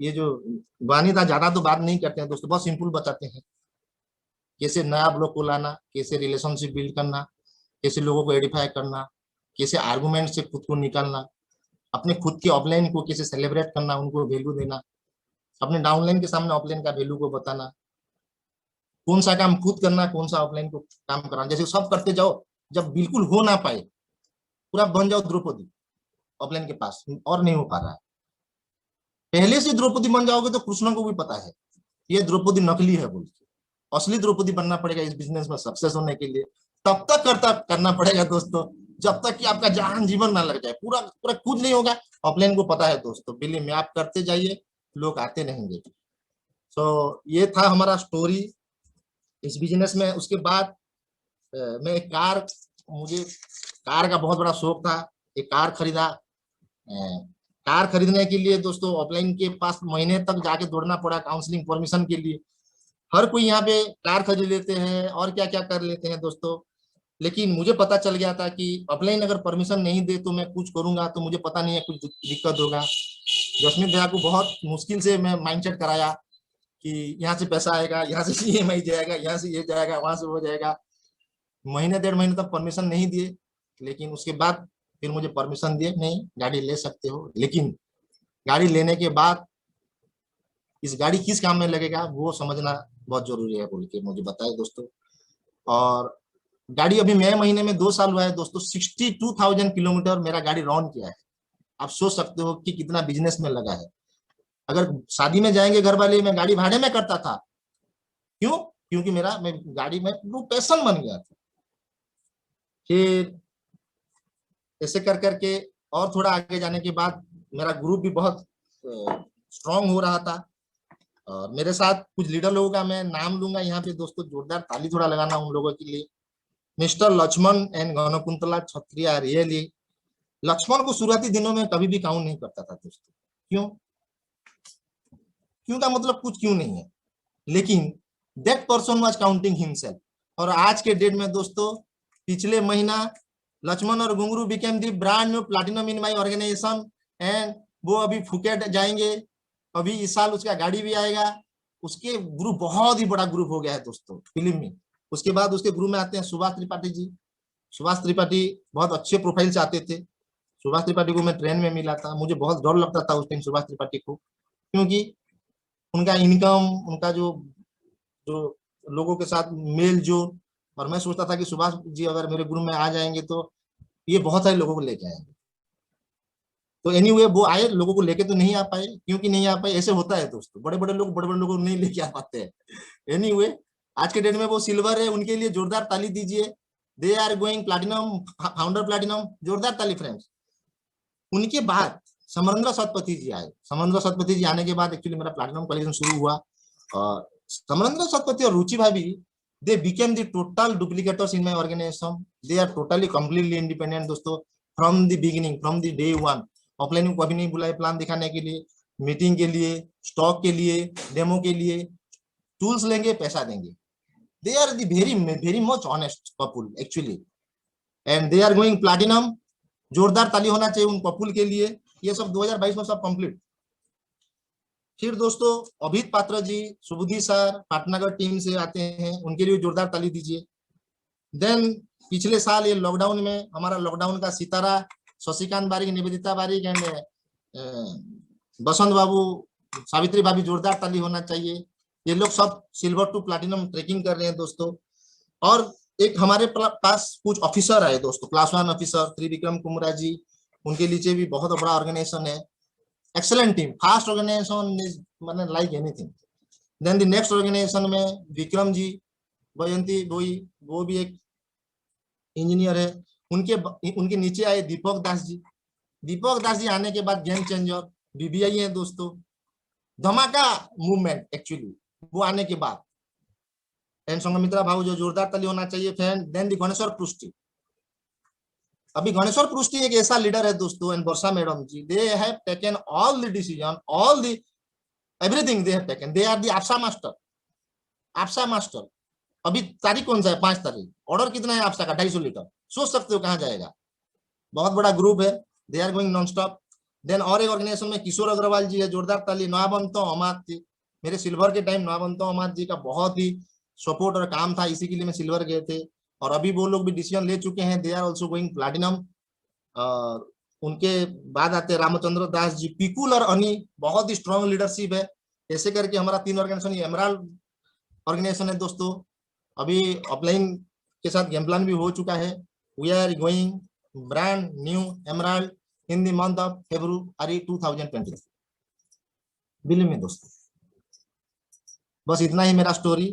ये जो वानी था, ज्यादा तो बात नहीं करते हैं दोस्तों, बहुत सिंपल बताते हैं कैसे नया ब्लॉग को लाना, कैसे रिलेशनशिप बिल्ड करना, कैसे लोगों को एडिफाई करना, कैसे आर्गुमेंट से खुद को निकालना, अपने खुद के ऑफलाइन को कैसे सेलिब्रेट करना, उनको वैल्यू देना, अपने डाउनलाइन के सामने ऑफलाइन का वैल्यू को बताना, कौन सा काम खुद करना, कौन सा ऑफलाइन को काम कराना, जैसे सब करते जाओ, जब बिल्कुल हो ना पाए पूरा बन जाओ द्रौपदी ऑफलाइन के पास, और नहीं हो पा रहा है, पहले से द्रौपदी बन जाओगे तो कृष्ण को भी पता है ये द्रौपदी नकली है बोल के, असली द्रौपदी बनना पड़ेगा इस बिजनेस में सक्सेस होने के लिए, तब तक करना पड़ेगा दोस्तों, जब तक कि आपका जान जीवन ना लग जाए, पूरा पूरा कुछ नहीं होगा, ऑफलाइन को पता है दोस्तों, बिलीव में आप करते जाइए, लोग आते रहेंगे। तो ये था हमारा स्टोरी इस बिजनेस में। उसके बाद मैं एक कार, मुझे कार का बहुत बड़ा शौक था, एक कार खरीदा। कार खरीदने के लिए दोस्तों ऑफलाइन के पास महीने तक जाके दौड़ना पड़ा काउंसलिंग परमिशन के लिए। हर कोई यहाँ पे कार खरीद लेते हैं और क्या क्या कर लेते हैं दोस्तों, लेकिन मुझे पता चल गया था कि ऑफलाइन अगर परमिशन नहीं दे तो मैं कुछ करूंगा तो मुझे पता नहीं है कुछ दिक्कत होगा। जसमीत भैया को बहुत मुश्किल से मैं माइंडसेट कराया कि यहाँ से पैसा आएगा, यहाँ से EMI जाएगा, यहाँ से ये जाएगा, वहां से हो जाएगा। महीने 1.5 महीने तक परमिशन नहीं दिए, लेकिन उसके बाद फिर मुझे परमिशन दिए, नहीं गाड़ी ले सकते हो, लेकिन गाड़ी लेने के बाद इस गाड़ी किस काम में लगेगा वो समझना बहुत जरूरी है बोल के मुझे बताए दोस्तों। और गाड़ी अभी मई महीने में 2 साल हुआ है दोस्तों, 62,000 किलोमीटर मेरा गाड़ी रन किया है। आप सोच सकते हो कि कितना बिजनेस में लगा है। अगर शादी में जाएंगे घर वाले, मैं गाड़ी भाड़े में करता था, क्यों? क्योंकि मैं गाड़ी में वो पैशन बन गया था। फिर ऐसे कर करके और थोड़ा आगे जाने के बाद मेरा ग्रुप भी बहुत स्ट्रांग हो रहा था, और मेरे साथ कुछ लीडर लोगों का मैं नाम लूंगा यहाँ पे दोस्तों, जोरदार ताली थोड़ा लगाना उन लोगों के लिए। Mister Laxman and Gankuntala Kshatriya, really Laxman को शुरुआती दिनों में कभी भी काउंट नहीं करता था दोस्तों। क्यों? क्यों का मतलब कुछ क्यों नहीं है, लेकिन that person was counting himself. और आज के डेट में दोस्तों, पिछले महीना लक्ष्मण और Ghungru became the brand new platinum in my organisation, एंड वो अभी फुकेट जाएंगे, अभी इस साल उसका गाड़ी भी आएगा। उसके ग्रुप बहुत ही बड़ा ग्रुप हो गया है दोस्तों फिल्म में। उसके बाद उसके ग्रुप में आते हैं सुभाष त्रिपाठी जी। सुभाष त्रिपाठी बहुत अच्छे प्रोफाइल से आते थे। सुभाष त्रिपाठी को मैं ट्रेन में मिला था, मुझे बहुत डर लगता था उस टाइम सुभाष त्रिपाठी को, क्योंकि उनका इनकम, उनका जो जो लोगों के साथ मेल जोल, और मैं सोचता था कि सुभाष जी अगर मेरे ग्रुप में आ जाएंगे तो ये बहुत सारे लोगों को लेके आएंगे। तो एनीवे वो आए, लोगों को लेके तो नहीं आ पाए। क्योंकि नहीं आ पाए, ऐसे होता है दोस्तों, बड़े बड़े लोगों को नहीं लेके आ पाते हैं। एनीवे आज के डेट में वो सिल्वर है, उनके लिए जोरदार ताली दीजिए। They are going platinum, founder platinum, जोरदार ताली फ्रेंड्स। उनके बाद समरेंद्र सतपथी जी आए। समरेंद्र सतपथी जी आने के बाद एक्चुअली मेरा प्लैटिनम कलेक्शन शुरू हुआ। और समरेंद्र सतपथी और रुचि भाभी, they became the total duplicators in my organization. They are totally completely independent दोस्तों, from the beginning, from the day one। Offline को कभी नहीं बुलाए प्लान दिखाने के लिए, मीटिंग के लिए, स्टॉक के लिए, डेमो के लिए, टूल्स लेंगे, पैसा देंगे। They are the very much honest couple actually, and they are going platinum। जोरदार ताली होना चाहिए उन कपूल के लिए। ये सब 2022 में सब कंप्लीट। फिर दोस्तों अभित पात्र जी, सुबुद्धि सर, पाटनगर टीम से आते हैं, उनके लिए जोरदार ताली दीजिए। देन पिछले साल ये लॉकडाउन में हमारा लॉकडाउन का सितारा शशिकांत बारिक, निवेदिता बारिक एंड बसंत बाबू, सावित्री भाभी, जोरदार ताली होना चाहिए। ये लोग सब सिल्वर टू प्लैटिनम ट्रेकिंग कर रहे हैं दोस्तों। और एक हमारे पास कुछ ऑफिसर आए दोस्तों, क्लास 1 ऑफिसर त्रिविक्रम कुमरा जी, उनके नीचे भी बहुत बड़ा ऑर्गेनाइजेशन है। Excellent team, fast organization is मतलब like anything। Then the next organization में विक्रम जी, वयंती बोई, वो भी एक इंजीनियर है। उनके नीचे आए दीपक दास जी। दीपक दास जी आने के बाद गेम चेंजर BBI है दोस्तों। धमाका मूवमेंट एक्चुअली वो आने के बाद। एंड संघमित्रा भाव जो जोरदार ताली होना चाहिए। देन दी गणेश्वर पृष्टि। अभी गणेश्वर पृष्टि एक ऐसा लीडर है दोस्तों, and Varsha madam ji, they have taken all the decision, all the everything they have taken. They are the आपसा मास्टर। आपसा मास्टर। अभी तारीख कौन सा है? 5 तारीख। ऑर्डर कितना है आपसा का? 250 लीटर। सोच सकते हो कहाँ जाएगा। बहुत बड़ा ग्रुप है। They are going non stop. Then और एक ऑर्गेनाइजेशन में किशोर अग्रवाल जी है, जोरदार ताली। नवाबंतो अमात जी, मेरे सिल्वर के टाइम नवाबंतो अमात जी का बहुत ही सपोर्ट और काम था, इसी के लिए मैं सिल्वर गए थे। और अभी वो लोग भी डिसीजन ले चुके हैं, they are also going platinum. और उनके बाद आते रामचंद्र दास जी, पीकुल और अनी, बहुत ही स्ट्रॉन्ग लीडरशिप है। ऐसे करके हमारा 3 ऑर्गेनाइजेशन एमराल्ड ऑर्गेनाइजेशन है दोस्तों। अभी ऑफलाइन के साथ गेम प्लान भी हो चुका है। We are going brand new emerald in the month of February 2023। Believe में दोस्तों, बस इतना ही मेरा स्टोरी।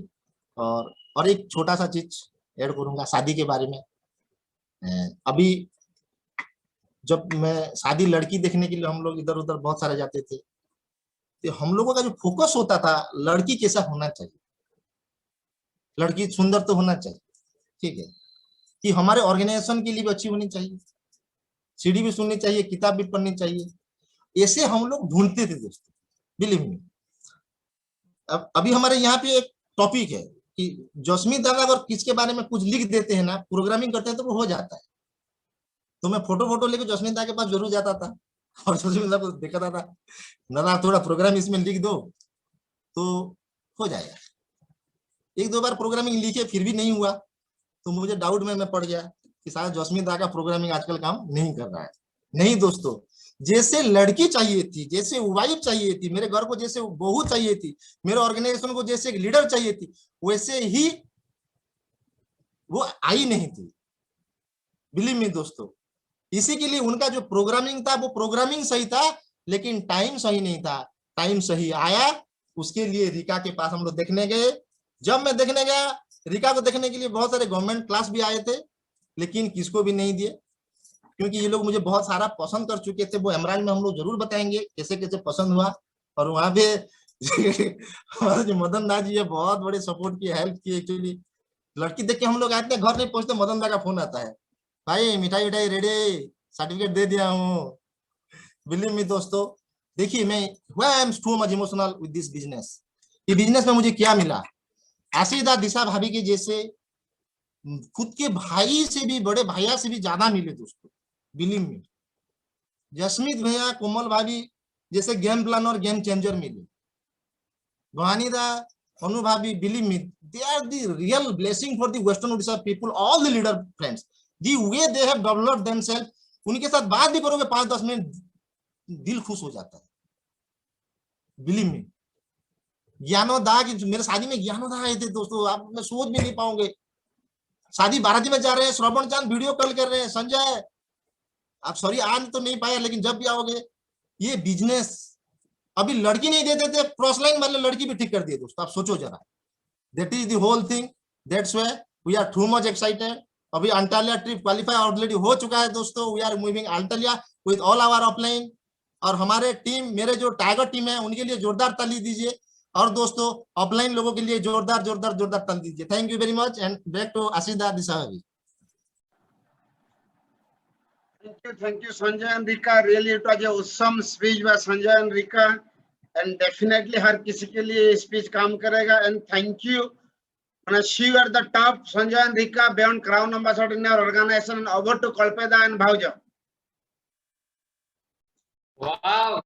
और एक छोटा सा चीज ऐड करूंगा शादी के बारे में। अभी जब मैं शादी लड़की देखने के लिए हम लोग इधर उधर बहुत सारे जाते थे, तो हम लोगों का जो फोकस होता था, लड़की कैसा होना चाहिए, लड़की सुंदर तो होना चाहिए, ठीक है, कि हमारे ऑर्गेनाइजेशन के लिए भी अच्छी होनी चाहिए, सीडी भी सुननी चाहिए, किताब भी पढ़नी चाहिए। ऐसे हम लोग ढूंढते थे दोस्तों, बिलीव मी। अब अभी हमारे यहाँ पे एक टॉपिक है कि जस्मीत दादा अगर किसके बारे में कुछ लिख देते हैं ना, प्रोग्रामिंग करते हैं, तो वो हो जाता है। तो मैं फोटो लेके जस्मीत दादा के पास जरूर जाता था और जस्मीत दादा को देखता था, दादा थोड़ा प्रोग्राम इसमें लिख दो तो हो जाएगा। 1-2 बार प्रोग्रामिंग लिखे, फिर भी नहीं हुआ, तो मुझे डाउट में पड़ गया कि शायद जस्मीत दादा का प्रोग्रामिंग आजकल काम नहीं कर रहा है। नहीं दोस्तों, जैसे लड़की चाहिए थी, जैसे वाइफ चाहिए थी, मेरे घर को जैसे बहू चाहिए थी, मेरे ऑर्गेनाइजेशन को जैसे एक लीडर चाहिए थी, वैसे ही वो आई नहीं थी। बिलीव मी दोस्तों, इसी के लिए उनका जो प्रोग्रामिंग था वो प्रोग्रामिंग सही था, लेकिन टाइम सही नहीं था। टाइम सही आया, उसके लिए रिका के पास हम लोग देखने गए। जब मैं देखने गया रिका को देखने के लिए, बहुत सारे गवर्नमेंट क्लास भी आए थे, लेकिन किसको भी नहीं दिए, क्योंकि ये लोग मुझे बहुत सारा पसंद कर चुके थे। वो एमरान में हम लोग जरूर बताएंगे कैसे कैसे पसंद हुआ। और वहां पे हमारे जो मदन दा जी है, बहुत बड़े सपोर्ट की, हेल्प की। एक्चुअली लड़की देख के हम लोग आते हैं, घर नहीं पहुंचते, मदन दा का फोन आता है, भाई मिठाई विठाई रेडी, सर्टिफिकेट दे दिया हूँ। बिलीव मी दोस्तों, देखिए मैं I am too much emotional with this business. ये बिजनेस में मुझे क्या मिला, आशीदा दिशा भाभी के जैसे खुद के भाई से भी, बड़े भैया से भी ज्यादा मिले दोस्तों। बिलीव मी, जसमीत भैया, कोमल भाभी जैसे गेम प्लानर, गेम चेंजर मिले। भवानी दा, अनु भाभी, believe me, they are the real blessing for the Western Odisha people, all the leader friends, the way they have developed themselves। उनके साथ बात भी करोगे 5-10 मिनट, दिल खुश हो जाता है। बिलीव मी, ज्ञानो दा की, मेरे शादी में ज्ञानो दा आए थे दोस्तों, आप मैं सोच भी नहीं पाओगे। शादी बाराती में जा रहे हैं, श्रवण चांद वीडियो कॉल कर रहे हैं, संजय आप सॉरी आज तो नहीं पाया, लेकिन जब भी आओगे। ये बिजनेस अभी लड़की नहीं देते थे, क्रॉस लाइन वाले लड़की भी ठीक कर दिए दोस्तों, आप सोचो जरा। That is the whole thing, that's why we are too much excited. अभी अंटालिया ट्रिप क्वालिफाई ऑलरेडी हो चुका है दोस्तों। We are moving Antalya with all our offline. और हमारे टीम, मेरे जो टाइगर टीम है, उनके लिए जोरदार ताली दीजिए। और दोस्तों ऑफलाइन लोगों के लिए जोरदार जोरदार जोरदार ताली दीजिए। Thank you very much and back to Ashida Disha भाभी। Thank you, Sanjay and Rika. Really, it was a awesome speech by Sanjay and Rika, and definitely हर किसी के लिए speech काम करेगा। And thank you. And see you at the top, Sanjay and Rika, beyond Crown Ambassador in our organization. And over to Kalpeda and Bhauja. Wow.